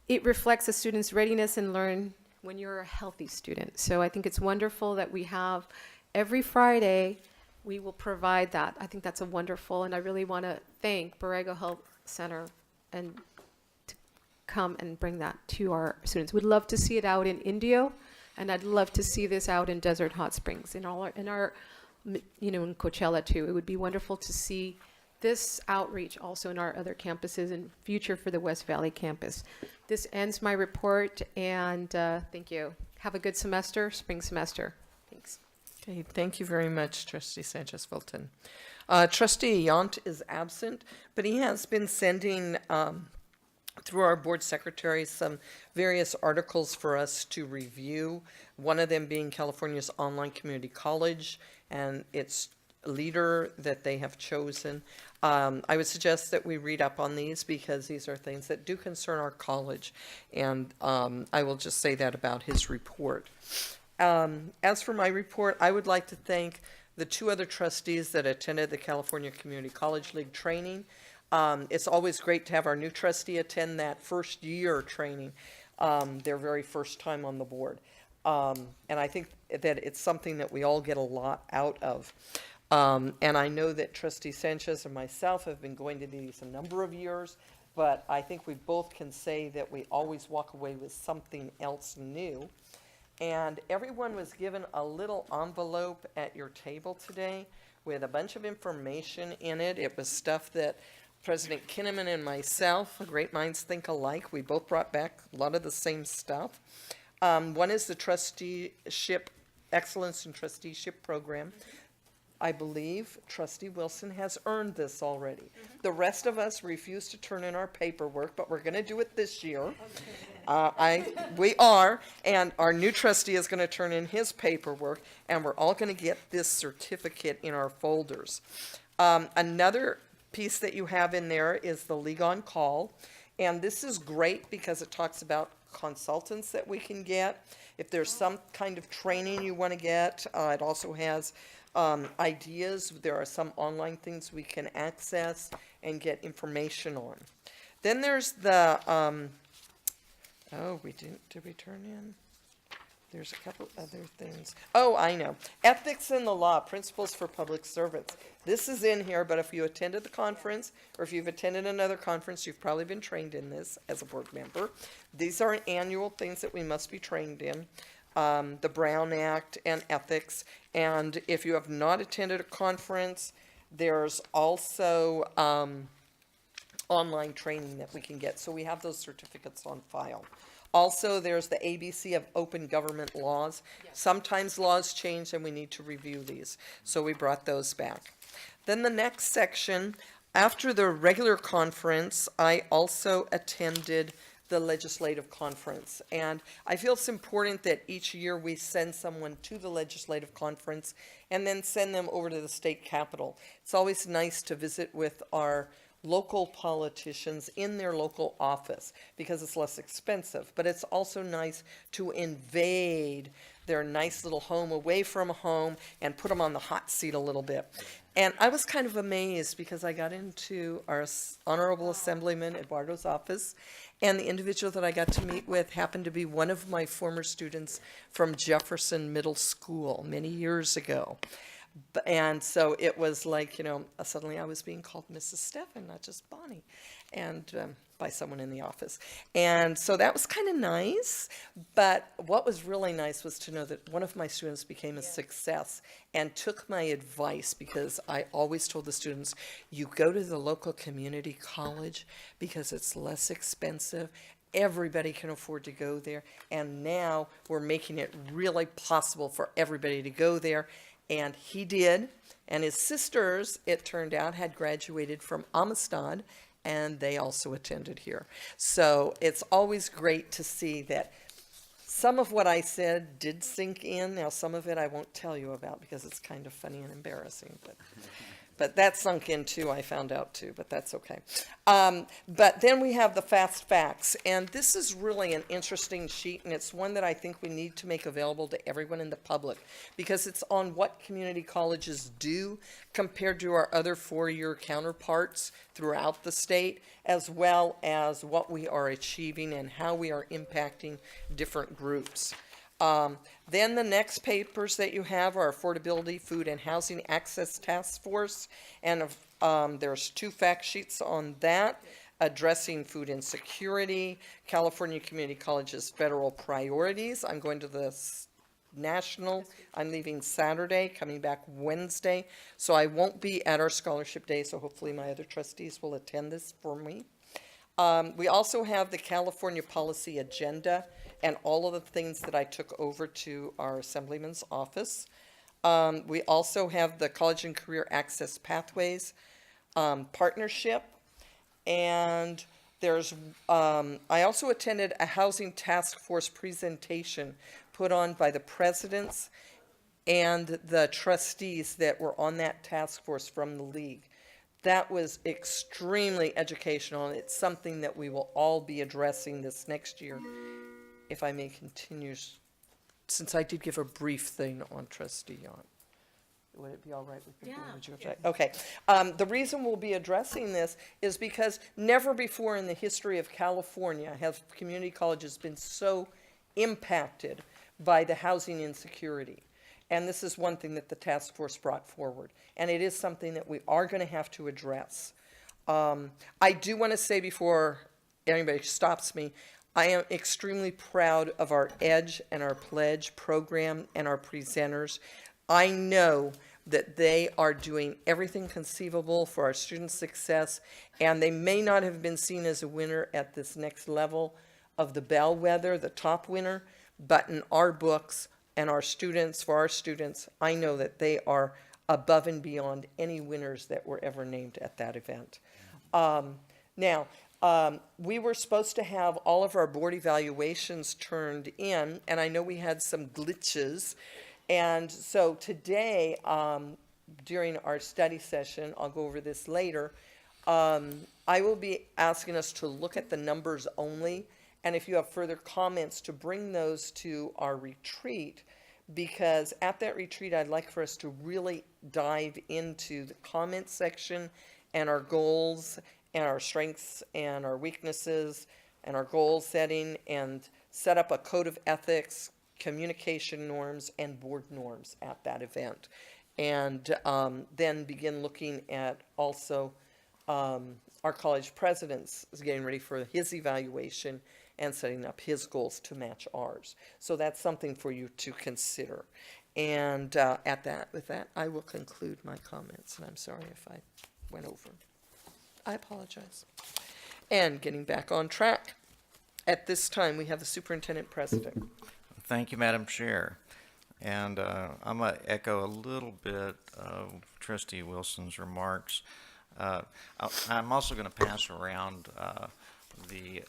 it reflects a student's readiness and learn when you're a healthy student. So I think it's wonderful that we have every Friday, we will provide that. I think that's a wonderful, and I really want to thank Borrego Health Center and to come and bring that to our students. We'd love to see it out in Indio, and I'd love to see this out in Desert Hot Springs, in our in Coachella too. It would be wonderful to see this outreach also in our other campuses and future for the West Valley campus. This ends my report, and thank you. Have a good semester, spring semester. Thanks. Okay, thank you very much, Trustee Sanchez-Fulton. Trustee Yant is absent, but he has been sending through our board secretary some various articles for us to review, one of them being California's Online Community College and its leader that they have chosen. I would suggest that we read up on these because these are things that do concern our college, and I will just say that about his report. As for my report, I would like to thank the 2 other trustees that attended the California Community College League training. It's always great to have our new trustee attend that first year training, their very first time on the board. And I think that it's something that we all get a lot out of. And I know that Trustee Sanchez and myself have been going to these a number of years, but I think we both can say that we always walk away with something else new. And everyone was given a little envelope at your table today with a bunch of information in it. It was stuff that President Kinnaman and myself, great minds think alike, we both brought back a lot of the same stuff. One is the Trusteeship, Excellence in Trusteeship Program. I believe Trustee Wilson has earned this already. The rest of us refuse to turn in our paperwork, but we're going to do it this year. We are, and our new trustee is going to turn in his paperwork, and we're all going to get this certificate in our folders. Another piece that you have in there is the League on Call, and this is great because it talks about consultants that we can get. If there's some kind of training you want to get, it also has ideas. There are some online things we can access and get information on. Then there's the, did we turn in? There's a couple other things. Oh, I know. Ethics in the Law, Principles for Public Servants. This is in here, but if you attended the conference, or if you've attended another conference, you've probably been trained in this as a board member. These are annual things that we must be trained in. The Brown Act and ethics. And if you have not attended a conference, there's also online training that we can get. So we have those certificates on file. Also, there's the ABC of open government laws. Yes. Sometimes laws change and we need to review these. So we brought those back. Then the next section, after the regular conference, I also attended the legislative conference. And I feel it's important that each year we send someone to the legislative conference and then send them over to the state capitol. It's always nice to visit with our local politicians in their local office because it's less expensive, but it's also nice to invade their nice little home away from home and put them on the hot seat a little bit. And I was kind of amazed because I got into our Honorable Assemblyman Eduardo's office, and the individual that I got to meet with happened to be one of my former students from Jefferson Middle School many years ago. And so it was like, suddenly I was being called Mrs. Stephan, not just Bonnie, and by someone in the office. And so that was kind of nice. But what was really nice was to know that one of my students became a success and took my advice, because I always told the students, you go to the local community college because it's less expensive. Everybody can afford to go there. And now we're making it really possible for everybody to go there. And he did, and his sisters, it turned out, had graduated from Amistad and they also attended here. So it's always great to see that some of what I said did sink in. Now, some of it I won't tell you about because it's kind of funny and embarrassing, but that sunk in too, I found out too, but that's okay. But then we have the fast facts, and this is really an interesting sheet, and it's one that I think we need to make available to everyone in the public, because it's on what community colleges do compared to our other four-year counterparts throughout the state, as well as what we are achieving and how we are impacting different groups. Then the next papers that you have are Affordability, Food, and Housing Access Task Force, and there's 2 fact sheets on that, Addressing Food Insecurity, California Community College's Federal Priorities. I'm going to the National, I'm leaving Saturday, coming back Wednesday, so I won't be at our scholarship day, so hopefully my other trustees will attend this for me. We also have the California Policy Agenda and all of the things that I took over to our Assemblyman's office. We also have the College and Career Access Pathways Partnership. And there's, I also attended a Housing Task Force presentation put on by the presidents and the trustees that were on that task force from the league. That was extremely educational, and it's something that we will all be addressing this next year. If I may continue, since I did give a brief thing on Trustee Yon. Would it be all right with you? Yeah. Would you object? Okay. The reason we'll be addressing this is because never before in the history of California have community colleges been so impacted by the housing insecurity. And this is one thing that the task force brought forward. And it is something that we are going to have to address. I do want to say before anybody stops me, I am extremely proud of our EDGE and our PLEDGE program and our presenters. I know that they are doing everything conceivable for our student success, and they may not have been seen as a winner at this next level of the bellwether, the top winner, but in our books and our students, for our students, I know that they are above and beyond any winners that were ever named at that event. We were supposed to have all of our board evaluations turned in, and I know we had some glitches. And so today, during our study session, I'll go over this later, I will be asking us to look at the numbers only, and if you have further comments, to bring those to our retreat, because at that retreat, I'd like for us to really dive into the comment section and our goals and our strengths and our weaknesses and our goal setting, and set up a code of ethics, communication norms, and board norms at that event. And then begin looking at also our college president's is getting ready for his evaluation and setting up his goals to match ours. So that's something for you to consider. And with that, I will conclude my comments, and I'm sorry if I went over. I apologize. And getting back on track, at this time, we have the superintendent president. Thank you, Madam Chair. And I'm going to echo a little bit of Trustee Wilson's remarks. I'm also going to pass around the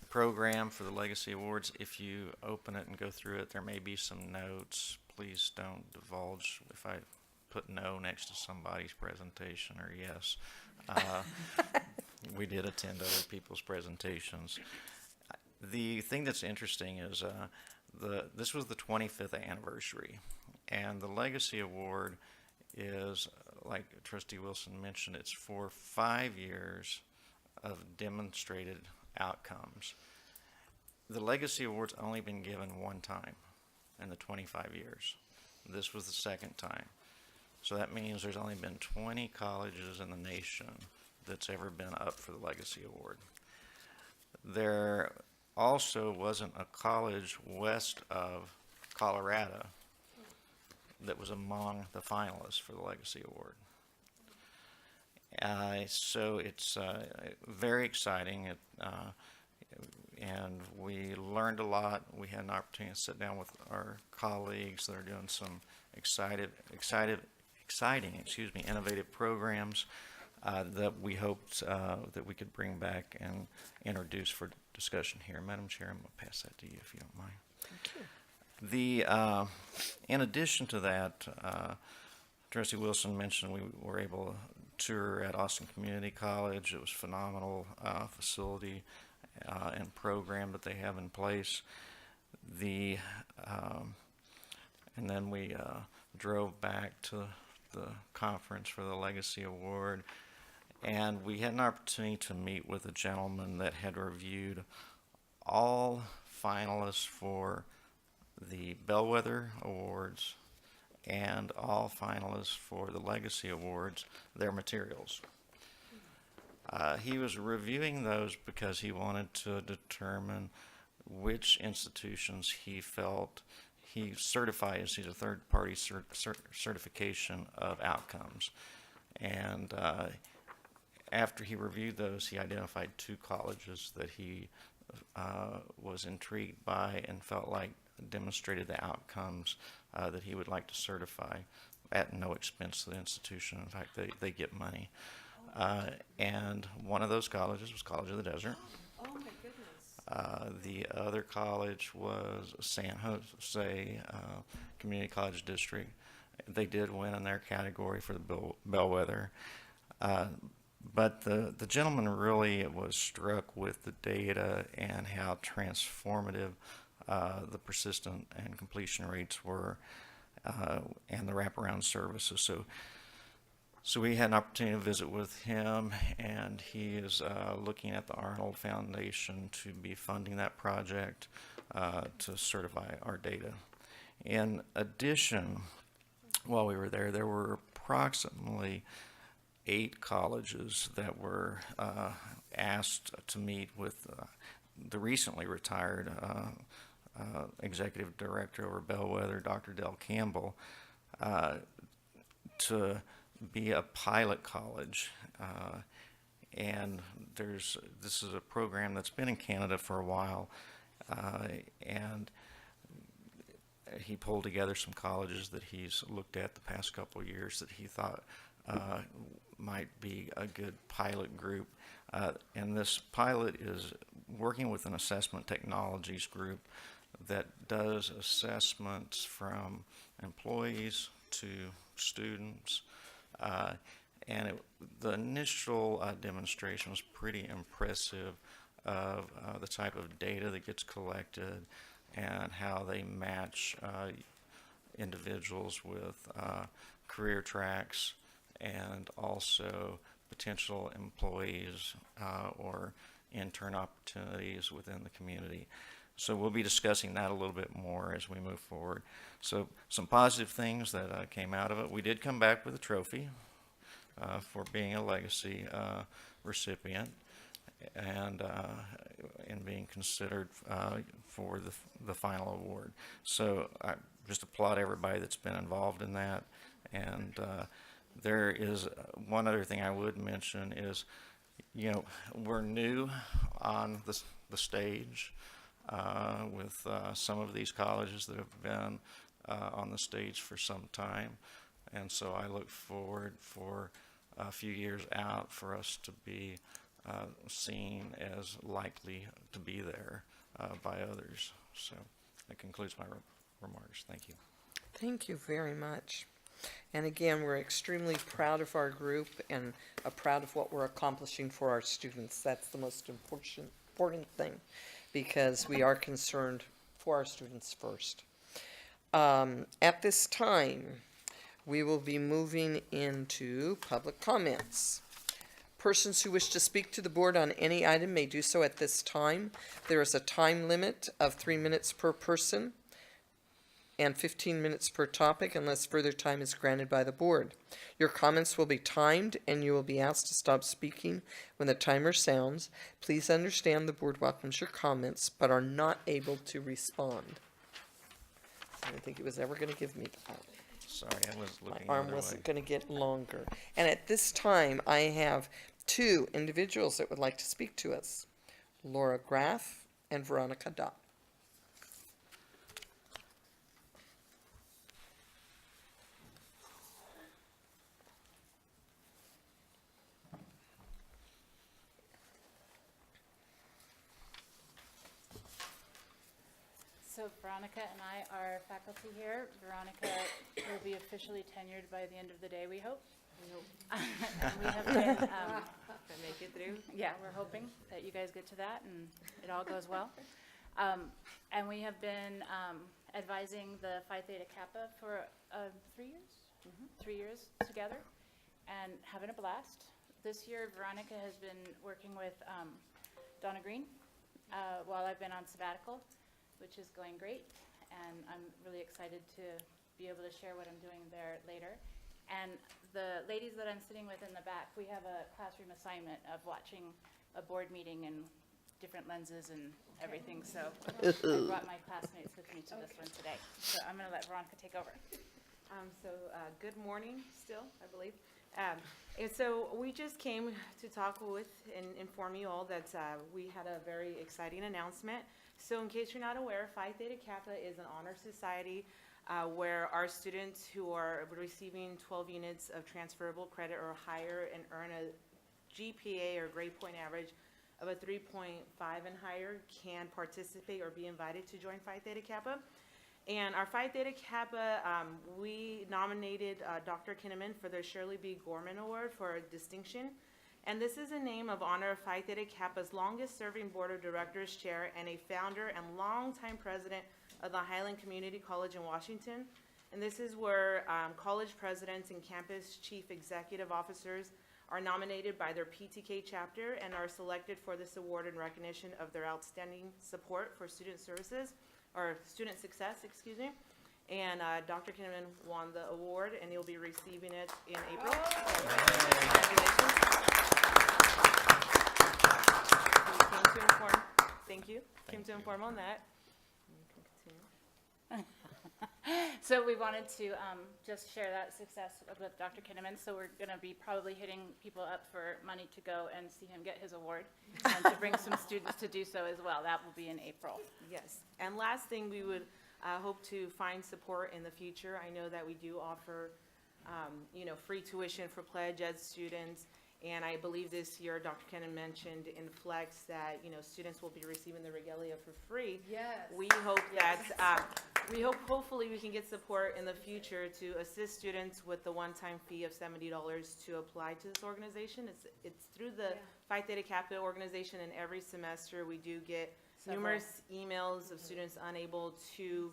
program for the Legacy Awards. If you open it and go through it, there may be some notes. Please don't divulge if I put no next to somebody's presentation or yes. We did attend other people's presentations. The thing that's interesting is this was the 25th anniversary, and the Legacy Award is, like Trustee Wilson mentioned, it's for 5 years of demonstrated outcomes. The Legacy Award's only been given one time in the 25 years. This was the second time. So that means there's only been 20 colleges in the nation that's ever been up for the Legacy Award. There also wasn't a college west of Colorado that was among the finalists for the Legacy Award. So it's very exciting, and we learned a lot. We had an opportunity to sit down with our colleagues that are doing some exciting, innovative programs. that we hoped that we could bring back and introduce for discussion here. Madam Chair, I'm going to pass that to you if you don't mind. In addition to that, Trustee Wilson mentioned we were able to tour at Austin Community College. It was a phenomenal facility and program that they have in place. And then we drove back to the conference for the Legacy Award, and we had an opportunity to meet with a gentleman that had reviewed all finalists for the Bellwether Awards and all finalists for the Legacy Awards, their materials. He was reviewing those because he wanted to determine which institutions he felt he certifies. He's a third-party certification of outcomes. And after he reviewed those, he identified 2 colleges that he was intrigued by and felt like demonstrated the outcomes that he would like to certify at no expense to the institution. In fact, they get money. And one of those colleges was College of the Desert. Oh, my goodness. The other college was San Jose Community College District. They did win in their category for the Bellwether. But the gentleman really was struck with the data and how transformative the persistent and completion rates were, and the wraparound services. So we had an opportunity to visit with him, and he is looking at the Arnold Foundation to be funding that project to certify our data. In addition, while we were there were approximately 8 colleges that were asked to meet with the recently retired executive director over Bellwether, Dr. Del Campbell, to be a pilot college. And this is a program that's been in Canada for a while, and he pulled together some colleges that he's looked at the past couple of years that he thought might be a good pilot group. And this pilot is working with an assessment technologies group that does assessments from employees to students. The initial demonstration was pretty impressive of the type of data that gets collected and how they match individuals with career tracks and also potential employees or intern opportunities within the community. So we'll be discussing that a little bit more as we move forward. So some positive things that came out of it. We did come back with a trophy for being a legacy recipient and being considered for the final award. So I just applaud everybody that's been involved in that. And there is one other thing I would mention is, we're new on the stage with some of these colleges that have been on the stage for some time. And so I look forward for a few years out for us to be seen as likely to be there by others. So that concludes my remarks. Thank you. Thank you very much. And again, we're extremely proud of our group and proud of what we're accomplishing for our students. That's the most important thing, because we are concerned for our students first. At this time, we will be moving into public comments. Persons who wish to speak to the board on any item may do so at this time. There is a time limit of 3 minutes per person and 15 minutes per topic unless further time is granted by the board. Your comments will be timed and you will be asked to stop speaking when the timer sounds. Please understand the board welcomes your comments but are not able to respond. I didn't think it was ever going to give me that. Sorry, I was looking My arm the other wasn't way. going to get longer. And at this time, I have 2 individuals that would like to speak to us, Laura Graff and Veronica Dopp. So Veronica and I are faculty here. Veronica will be officially tenured by the end of the day, we hope. And we have been, Make it through. yeah, we're hoping that you guys get to that and it all goes well. And we have been advising the Phi Theta Kappa for 3 years? 3 years together and having a blast. This year, Veronica has been working with Donna Green while I've been on sabbatical, which is going great. And I'm really excited to be able to share what I'm doing there later. And the ladies that I'm sitting with in the back, we have a classroom assignment of watching a board meeting in different lenses and everything. So I brought my classmates with me to this one today. So I'm going to let Veronica take over. Good morning still, I believe. And so we just came to talk with and inform you all that we had a very exciting announcement. So in case you're not aware, Phi Theta Kappa is an honor society where our students who are receiving 12 units of transferable credit or higher and earn a GPA or grade point average of a 3.5 and higher can participate or be invited to join Phi Theta Kappa. And our Phi Theta Kappa, we nominated Dr. Kinnaman for the Shirley B. Gorman Award for distinction. And this is a name of honor of Phi Theta Kappa's longest serving board of directors chair and a founder and longtime president of the Highland Community College in Washington. And this is where college presidents and campus chief executive officers are nominated by their PTK chapter and are selected for this award in recognition of their outstanding support for student services, or student success, excuse me. And Dr. Kinnaman won the award, and he'll be receiving it in April. Congratulations. We came to inform, thank you. Came to inform on that. You can continue. So we wanted to just share that success with Dr. Kinnaman. So we're going to be probably hitting people up for money to go and see him get his award and to bring some students to do so as well. That will be in April. Yes, and last thing, we would hope to find support in the future. I know that we do offer, free tuition for pledge ed students, and I believe this year Dr. Kennan mentioned in Flex that, students will be receiving the regalia for free. Yes. We hope that, hopefully we can get support in the future to assist students with the one-time fee of $70 to apply to this organization. It's through the Phi Theta Kappa organization, and every semester we do get numerous emails of students unable to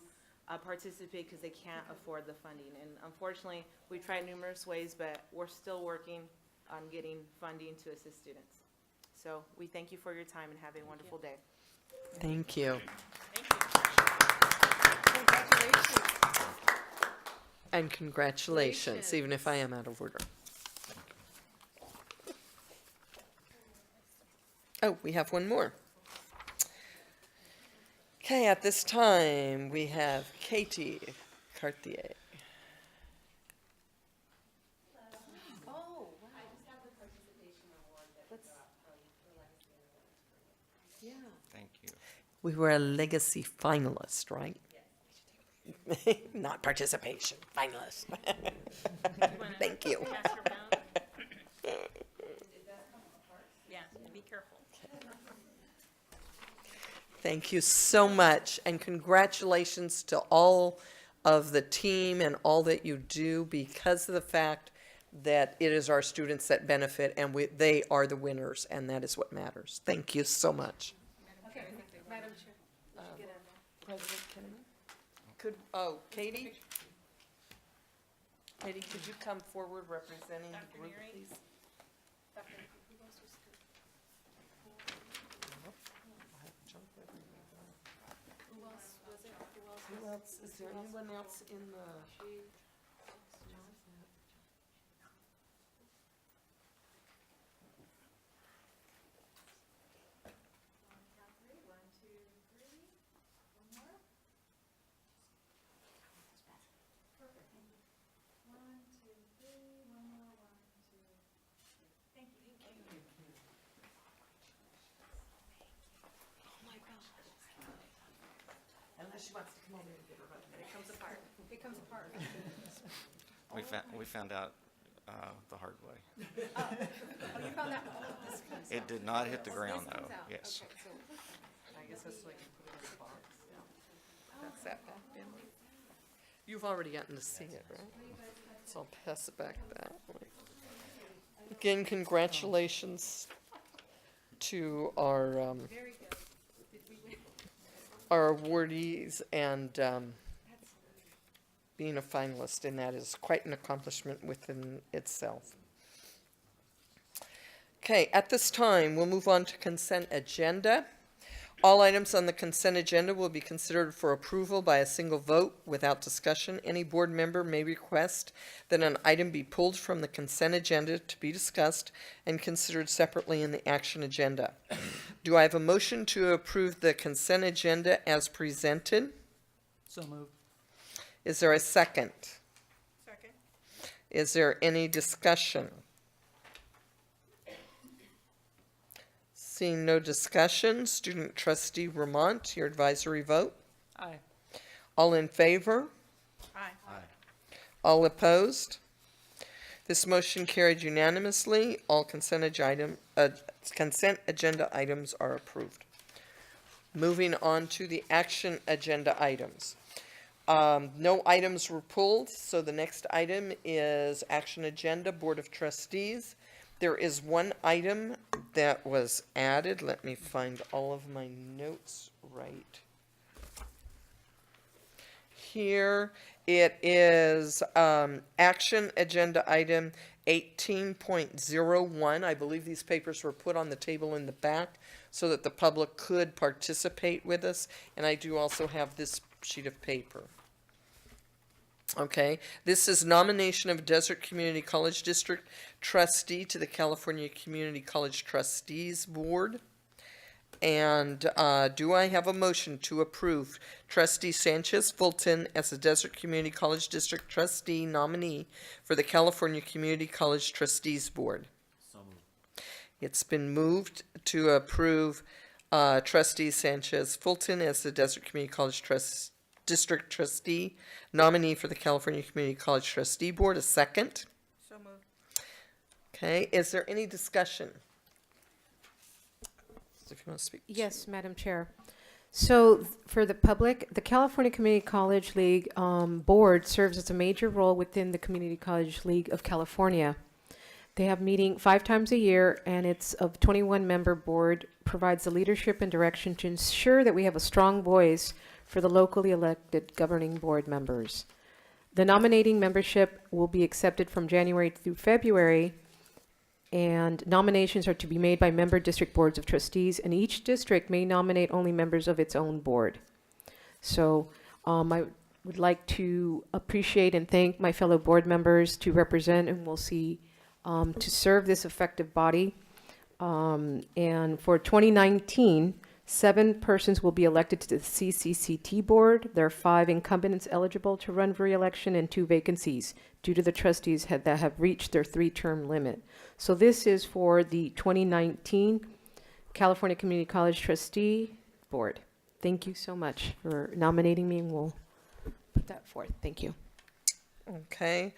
participate because they can't afford the funding. And unfortunately, we tried numerous ways, but we're still working on getting funding to assist students. So we thank you for your time and have a wonderful day. Thank you. Congratulations. And congratulations, even if I am out of order. Oh, we have one more. Okay, at this time, we have Katie Cartier. Thank you. We were a legacy finalist, right? Not participation, finalist. Thank you. Yeah, be careful. Thank you so much, and congratulations to all of the team and all that you do, because of the fact that it is our students that benefit, and they are the winners, and that is what matters. Thank you so much. Okay, Madam Chair. President Kennedy? Katie? Katie, could you come forward representing the group, please? Who else? Is there anyone else in the? Unless she wants to come over and give her a hug. It comes apart. It comes apart. We found out the hard way. Oh, you found that? It did not hit the ground, though. Yes. Okay, so I guess that's so I can put it in the box. Pass that back down. You've already gotten to see it, right? So I'll pass it back that way. Again, congratulations to our awardees and being a finalist, and that is quite an accomplishment within itself. Okay, at this time, we'll move on to consent agenda. All items on the consent agenda will be considered for approval by a single vote without discussion. Any board member may request that an item be pulled from the consent agenda to be discussed and considered separately in the action agenda. Do I have a motion to approve the consent agenda as presented? So moved. Is there a second? Second. Is there any discussion? Seeing no discussion, student trustee Vermont, your advisory vote. Aye. All in favor? Aye. All opposed? This motion carried unanimously. All consent agenda items are approved. Moving on to the action agenda items. No items were pulled, so the next item is action agenda, Board of Trustees. There is one item that was added. Let me find all of my notes right. Here it is action agenda item 18.01. I believe these papers were put on the table in the back so that the public could participate with us. And I do also have this sheet of paper. Okay, this is nomination of Desert Community College District trustee to the California Community College Trustees Board. And do I have a motion to approve trustee Sanchez Fulton as the Desert Community College District trustee nominee for the California Community College Trustees Board? So moved. It's been moved to approve trustee Sanchez Fulton as the Desert Community College District trustee nominee for the California Community College Trustee Board. A second? So moved. Okay, is there any discussion? If you want to speak. Yes, Madam Chair. So for the public, the California Community College League Board serves as a major role within the Community College League of California. They have meeting 5 times a year, and it's a 21-member board, provides the leadership and direction to ensure that we have a strong voice for the locally elected governing board members. The nominating membership will be accepted from January through February, and nominations are to be made by member district boards of trustees, and each district may nominate only members of its own board. So I would like to appreciate and thank my fellow board members to represent, and we'll see, to serve this effective body. And for 2019, 7 persons will be elected to the CCCT board. There are 5 incumbents eligible to run for re-election and 2 vacancies due to the trustees that have reached their 3-term limit. So this is for the 2019 California Community College Trustee Board. Thank you so much for nominating me, and we'll put that forth. Thank you. Okay.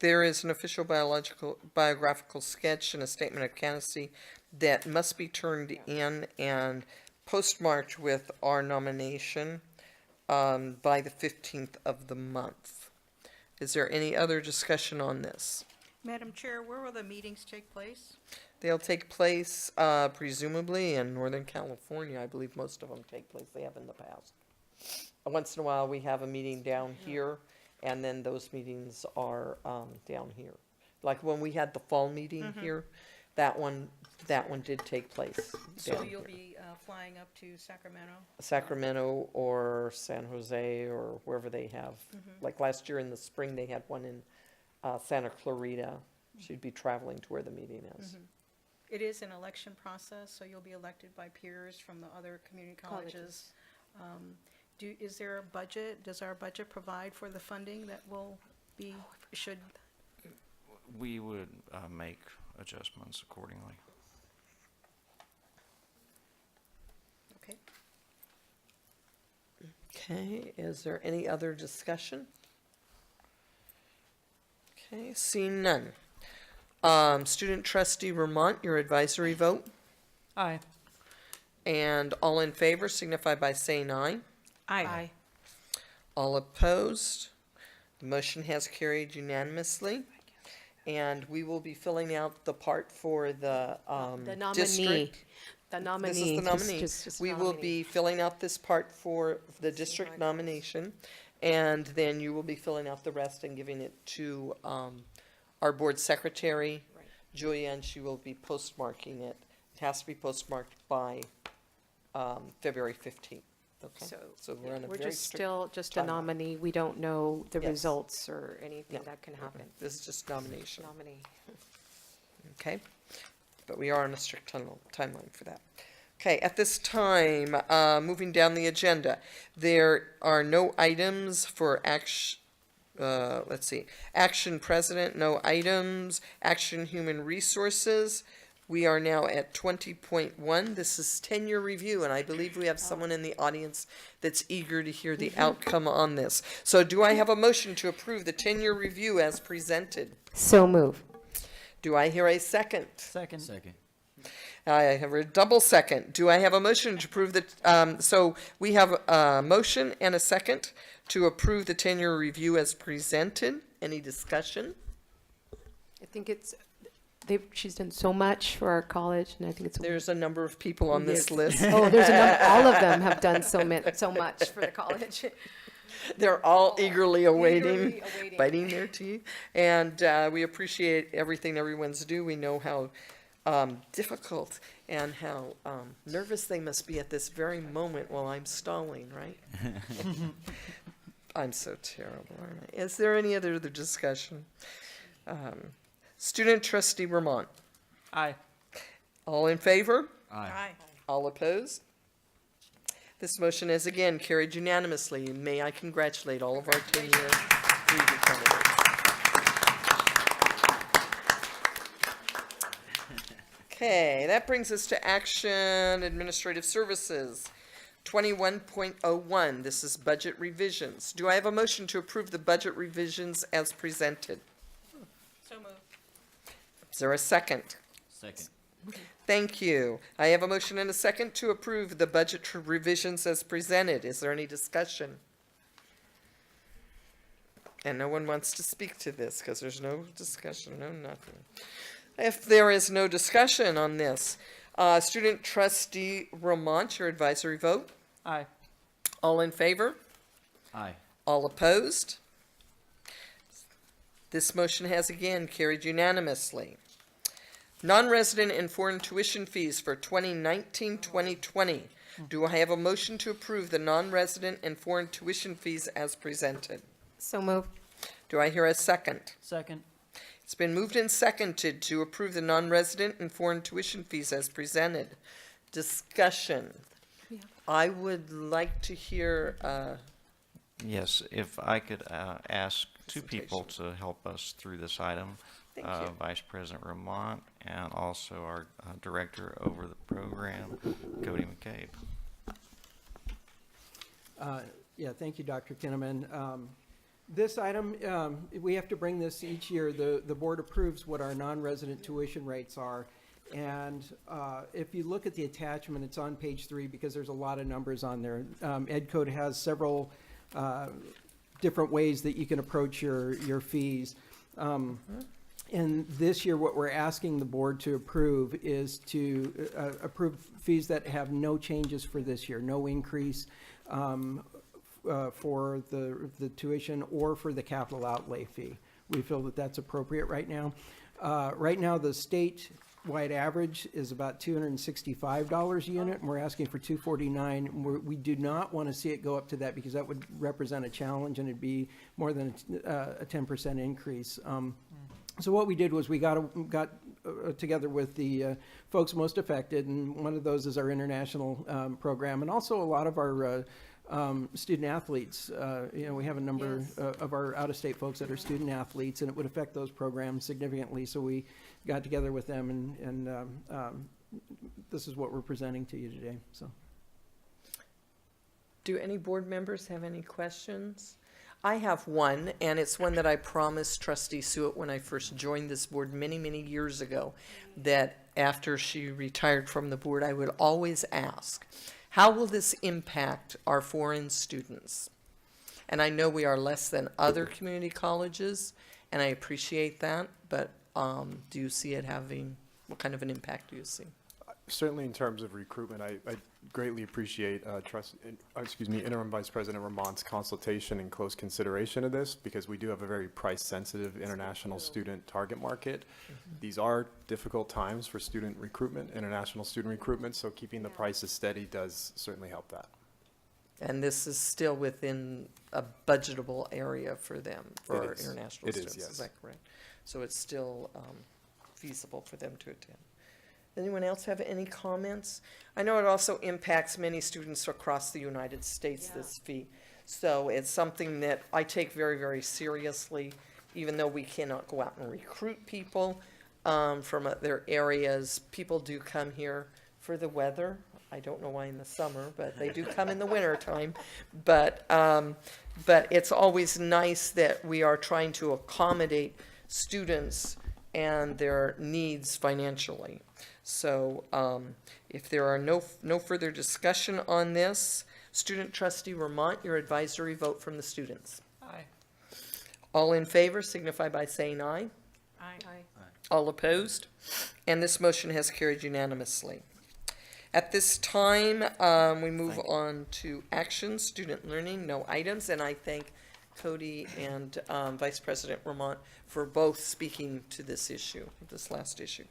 There is an official biographical sketch and a statement of candidacy that must be turned in and postmarked with our nomination by the 15th of the month. Is there any other discussion on this? Madam Chair, where will the meetings take place? They'll take place presumably in Northern California. I believe most of them take place. They have in the past. Once in a while, we have a meeting down here, and then those meetings are down here. Like when we had the fall meeting here, that one did take place. So down you'll here. be flying up to Sacramento? Sacramento or San Jose or wherever they have. Like last year in the spring, they had one in Santa Clarita. She'd be traveling to where the meeting is. It is an election process, so you'll be elected by peers from the other community colleges. Is there a budget? Does our budget provide for the funding that will be, should? We would make adjustments accordingly. Okay. Okay, is there any other discussion? Okay, seeing none. Student trustee Vermont, your advisory vote. Aye. And all in favor signify by saying aye. Aye. All opposed? The motion has carried unanimously. And we will be filling out the part for the The nominee. district. The This nominee. is the nominee. Just We will nominee. be filling out this part for the district nomination, and then you will be filling out the rest and giving it to our board secretary, Right. Julia, and she will be postmarking it. It has to be postmarked by February 15th, okay? So we're on a We're very just strict still just a timeline. nominee. We don't know the Yes. results or anything No. that can happen. This is just nomination. Nominee. Okay, but we are on a strict timeline for that. Okay, at this time, moving down the agenda, there are no items for action, let's see, action president, no items, action human resources. We are now at 20.1. This is tenure review, and I believe we have someone in the audience that's eager to hear the outcome on this. So do I have a motion to approve the tenure review as presented? So move. Do I hear a second? Second. Second. I have a double second. Do I have a motion to approve the, so we have a motion and a second to approve the tenure review as presented. Any discussion? I think it's, she's done so much for our college, and I think it's. There's a number of people on this Yes. list. Oh, there's a number, all of them have done so much for the college. They're all eagerly awaiting, Eagerly awaiting. biting their teeth. And we appreciate everything everyone's do. We know how difficult and how nervous they must be at this very moment while I'm stalling, right? I'm so terrible, aren't I? Is there any other discussion? Student trustee Vermont. Aye. All in favor? Aye. All opposed? This motion is again carried unanimously, and may I congratulate all of our 10-year review candidates. Okay, that brings us to action administrative services. 21.01, this is budget revisions. Do I have a motion to approve the budget revisions as presented? So moved. Is there a second? Second. Thank you. I have a motion and a second to approve the budget revisions as presented. Is there any discussion? And no one wants to speak to this because there's no discussion, no nothing. If there is no discussion on this, student trustee Ramont, your advisory vote. Aye. All in favor? Aye. All opposed? This motion has again carried unanimously. Non-resident and foreign tuition fees for 2019-2020. Do I have a motion to approve the non-resident and foreign tuition fees as presented? So move. Do I hear a second? Second. It's been moved and seconded to approve the non-resident and foreign tuition fees as presented. Discussion. Yeah. I would like to hear, Yes, if I could ask two people to help us through this item. Thank you. Vice President Ramont and also our Director over the program, Cody McCabe. Yeah, thank you, Dr. Kinnaman. This item, we have to bring this each year. The board approves what our non-resident tuition rates are. And if you look at the attachment, it's on page 3 because there's a lot of numbers on there. Ed Code has several different ways that you can approach your fees. And this year, what we're asking the board to approve is to approve fees that have no changes for this year, no increase for the tuition or for the capital outlay fee. We feel that that's appropriate right now. Right now, the statewide average is about $265 a unit, and we're asking for $249. We do not want to see it go up to that because that would represent a challenge, and it'd be more than a 10% increase. So what we did was we got together with the folks most affected, and one of those is our international program, and also a lot of our student athletes. We have a number of our out-of-state folks that are student athletes, and it would affect those programs significantly. So we got together with them, and this is what we're presenting to you today. So, do any board members have any questions? I have one, and it's one that I promised Trustee Suet when I first joined this board many, many years ago, that after she retired from the board, I would always ask, how will this impact our foreign students? And I know we are less than other community colleges, and I appreciate that, but do you see it having, what kind of an impact do you see? Certainly in terms of recruitment, I greatly appreciate Interim Vice President Ramon's consultation and close consideration of this, because we do have a very price-sensitive international student target market. These are difficult times for student recruitment, international student recruitment, so keeping the prices steady does certainly help that. And this is still within a budgetable area for them, for our international students, is that correct? So it's still feasible for them to attend. Anyone else have any comments? I know it also impacts many students across the United States, this fee. So it's something that I take very, very seriously, even though we cannot go out and recruit people from other areas. People do come here for the weather. I don't know why in the summer, but they do come in the winter time. But it's always nice that we are trying to accommodate students and their needs financially. So if there are no further discussion on this, Student Trustee Vermont, your advisory vote from the students. Aye. All in favor signify by saying aye. Aye. All opposed? And this motion has carried unanimously. At this time, we move on to action, student learning, no items, and I thank Cody and Vice President Vermont for both speaking to this issue, this last issue.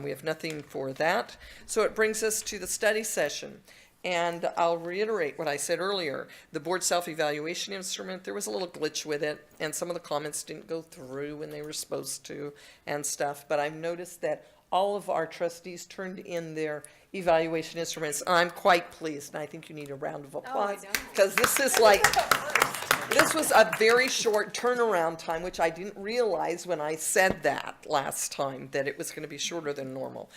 We have nothing for that. So it brings us to the study session. And I'll reiterate what I said earlier. The board self-evaluation instrument, there was a little glitch with it, and some of the comments didn't go through when they were supposed to and stuff. But I've noticed that all of our trustees turned in their evaluation instruments. I'm quite pleased, and I think you need a round of applause. Because this is like, this was a very short turnaround time, which I didn't realize when I said that last time, that it was going to be shorter than normal.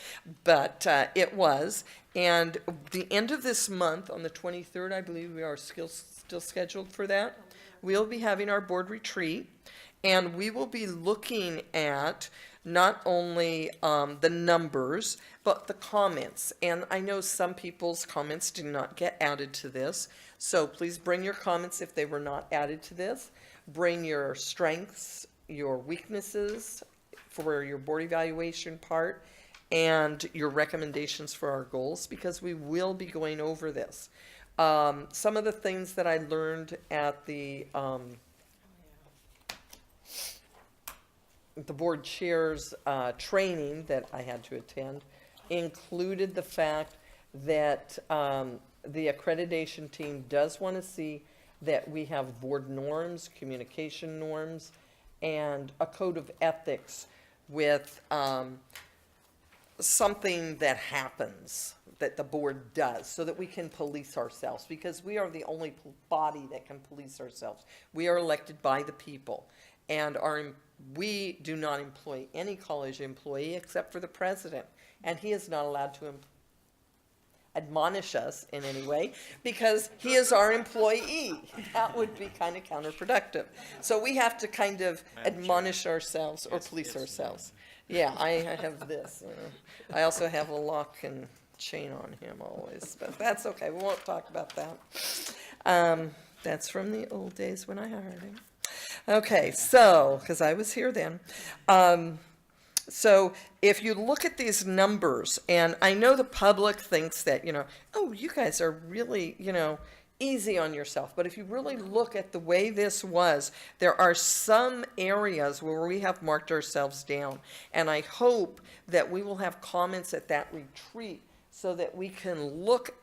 But it was. And the end of this month, on the 23rd, I believe we are still scheduled for that, we'll be having our board retreat. And we will be looking at not only the numbers, but the comments. And I know some people's comments did not get added to this. So please bring your comments if they were not added to this. Bring your strengths, your weaknesses for your board evaluation part, and your recommendations for our goals, because we will be going over this. Some of the things that I learned at the board chair's training that I had to attend included the fact that the accreditation team does want to see that we have board norms, communication norms, and a code of ethics with something that happens that the board does, so that we can police ourselves, because we are the only body that can police ourselves. We are elected by the people, and we do not employ any college employee except for the president, and he is not allowed to admonish us in any way, because he is our employee. That would be kind of counterproductive. So we have to kind of admonish ourselves or police ourselves. Yeah, I have this. I also have a lock and chain on him always, but that's okay. We won't talk about that. That's from the old days when I hired him. Okay, so, because I was here then. So if you look at these numbers, and I know the public thinks that, oh, you guys are really, easy on yourself. But if you really look at the way this was, there are some areas where we have marked ourselves down. And I hope that we will have comments at that retreat so that we can look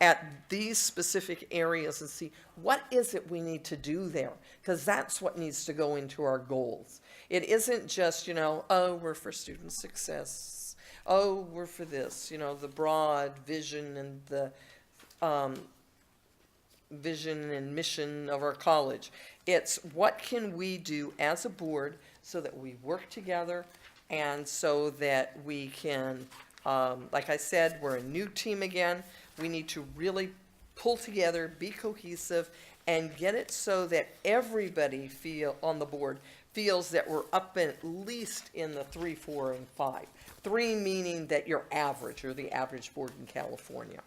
at these specific areas and see what is it we need to do there, because that's what needs to go into our goals. It isn't just, oh, we're for student success. Oh, we're for this, the broad vision and the vision and mission of our college. It's what can we do as a board so that we work together, and so that we can, like I said, we're a new team again. We need to really pull together, be cohesive, and get it so that everybody on the board feels that we're up at least in the 3, 4, and 5. 3 meaning that you're average, or the average board in California.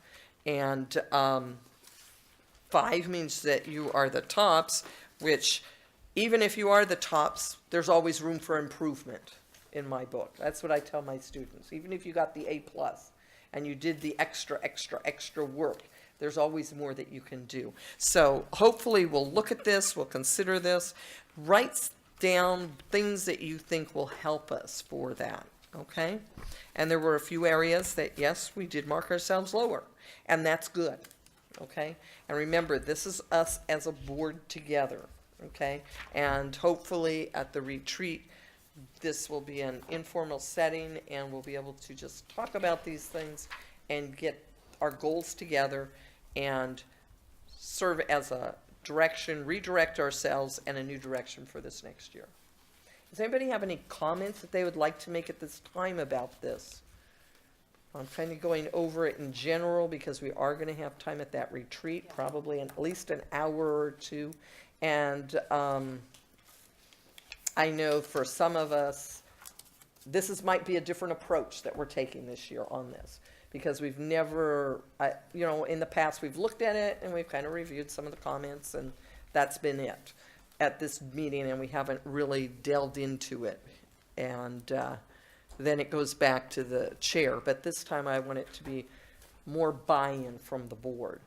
And 5 means that you are the tops, which even if you are the tops, there's always room for improvement in my book. That's what I tell my students. Even if you got the A+ and you did the extra work, there's always more that you can do. So hopefully we'll look at this, we'll consider this, write down things that you think will help us for that, okay? And there were a few areas that, yes, we did mark ourselves lower, and that's good, okay? And remember, this is us as a board together, okay? And hopefully at the retreat, this will be an informal setting, and we'll be able to just talk about these things and get our goals together and serve as a direction, redirect ourselves, and a new direction for this next year. Does anybody have any comments that they would like to make at this time about this? I'm kind of going over it in general because we are going to have time at that retreat, probably at least an hour or two. And I know for some of us, might be a different approach that we're taking this year on this. Because we've never, in the past, we've looked at it and we've kind of reviewed some of the comments, and that's been it at this meeting, and we haven't really delved into it. And then it goes back to the chair. But this time I want it to be more buy-in from the board,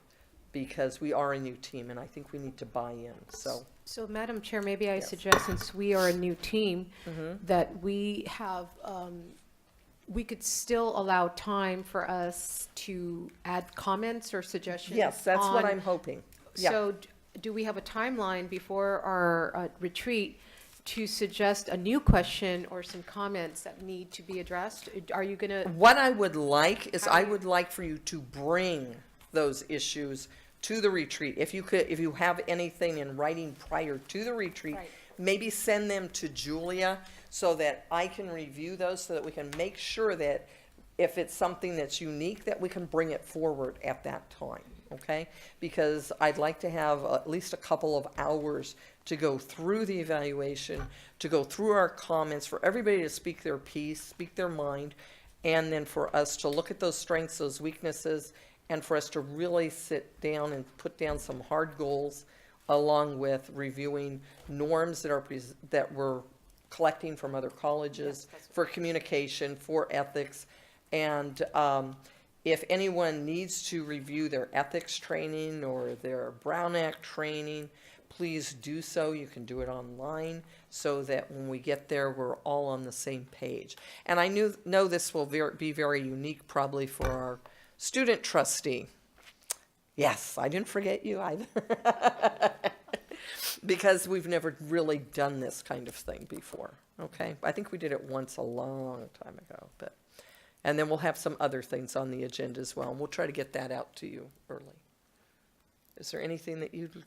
because we are a new team, and I think we need to buy in. So Madam Chair, maybe I Yes. suggest, since we are a new team, that we have, we could still allow time for us to add comments or suggestions. Yes, that's what on- I'm hoping. Yeah. So do we have a timeline before our retreat to suggest a new question or some comments that need to be addressed? Are you going to? What I would like is How I do you- would like for you to bring those issues to the retreat. If you have anything in writing prior to the retreat, Right. maybe send them to Julia so that I can review those, so that we can make sure that if it's something that's unique, that we can bring it forward at that time, okay? Because I'd like to have at least a couple of hours to go through the evaluation, to go through our comments, for everybody to speak their piece, speak their mind, and then for us to look at those strengths, those weaknesses, and for us to really sit down and put down some hard goals, along with reviewing norms that we're collecting from other colleges for communication, for ethics. And if anyone needs to review their ethics training or their Brown Act training, please do so. You can do it online, so that when we get there, we're all on the same page. And I know this will be very unique probably for our student trustee. Yes, I didn't forget you either. Because we've never really done this kind of thing before, okay? I think we did it once a long time ago, and then we'll have some other things on the agenda as well, and we'll try to get that out to you early. Is there anything that you'd?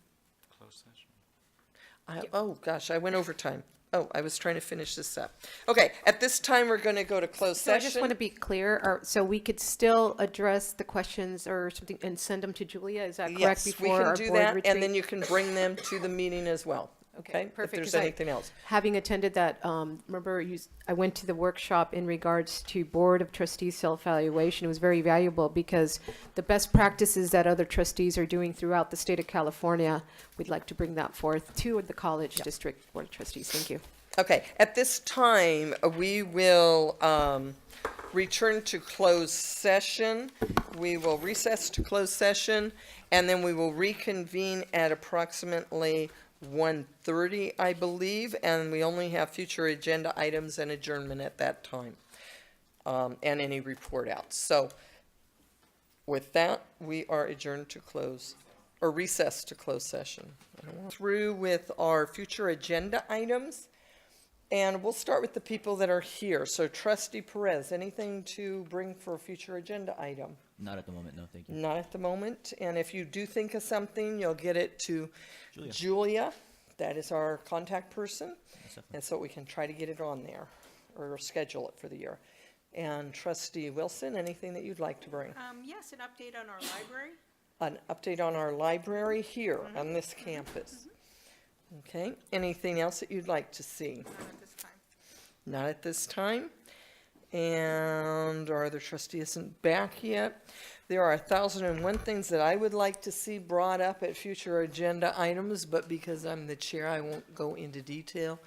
Closed session. Oh, gosh, I went over time. Oh, I was trying to finish this up. Okay, at this time, we're going to go to closed So I session. just want to be clear, so we could still address the questions or something and send them to Julia, is that correct? Yes, we Before can our do board that, retreat? and then you can bring them to the meeting as well, okay? If Perfect, there's 'cause anything else. Having attended that, remember, I went to the workshop in regards to Board of Trustees self-evaluation. It was very valuable because the best practices that other trustees are doing throughout the state of California, we'd like to bring that forth to the College District Board of Trustees. Thank you. Okay, at this time, we will return to closed session. We will recess to closed session, and then we will reconvene at approximately 1:30, I believe, and we only have future agenda items and adjournment at that time, and any report outs. So with that, we are adjourned to close, or recess to closed session. Through with our future agenda items. And we'll start with the people that are here. So Trustee Perez, anything to bring for a future agenda item? Not at the moment, no, thank you. Not at the moment. And if you do think of something, you'll get it to Julia. That is our contact person. And so we can try to get it on there or schedule it for the year. And Trustee Wilson, anything that you'd like to bring? Yes, an update on our library. an update on our library here on this campus. Okay, anything else that you'd like to see? Not at this time. Not at this time. And our other trustee isn't back yet. There are 1,001 things that I would like to see brought up at future agenda items, but because I'm the chair, I won't go into detail,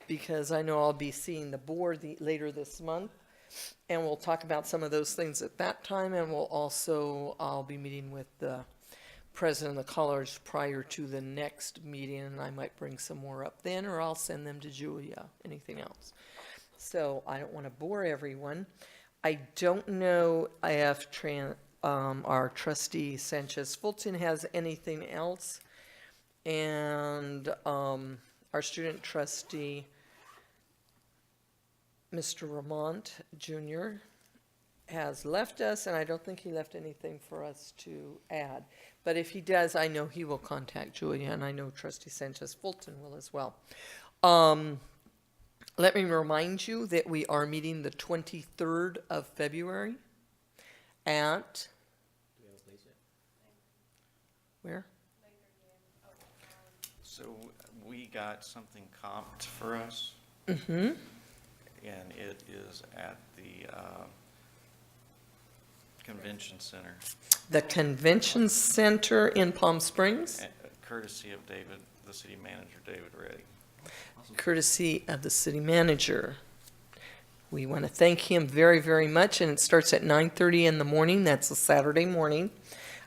because I know I'll be seeing the board later this month, and we'll talk about some of those things at that time, and I'll be meeting with the president of the college prior to the next meeting, and I might bring some more up then, or I'll send them to Julia. Anything else? So I don't want to bore everyone. I don't know if our trustee Sanchez Fulton has anything else. And our student trustee, Mr. Ramont Jr., has left us, and I don't think he left anything for us to add. But if he does, I know he will contact Julia, and I know trustee Sanchez Fulton will as well. Let me remind you that we are meeting the 23rd of February at, where? So we got something comped for us, Mm-hmm. and it is at the convention center, The Convention Center in Palm Springs, courtesy of David, the city manager, David Reddy. courtesy of the city manager. We want to thank him very, very much, and it starts at 9:30 in the morning. That's a Saturday morning.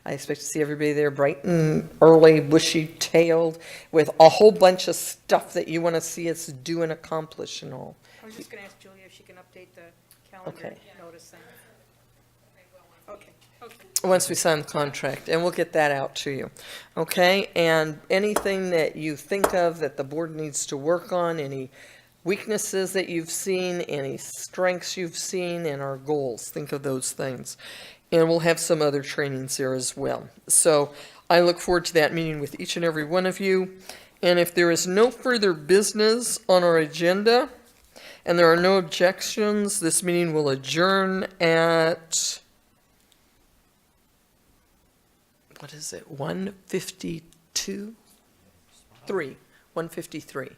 I expect to see everybody there bright and early, bushy-tailed, with a whole bunch of stuff that you want to see us do and accomplish and all. I was just gonna ask Julia if she can update the calendar Okay. notice thing. Okay, okay. Once we sign the contract, and we'll get that out to you. Okay, and anything that you think of that the board needs to work on, any weaknesses that you've seen, any strengths you've seen, and our goals, think of those things. And we'll have some other trainings there as well. So I look forward to that meeting with each and every one of you. And if there is no further business on our agenda, and there are no objections, this meeting will adjourn at, what is it, 1:52? 1:53.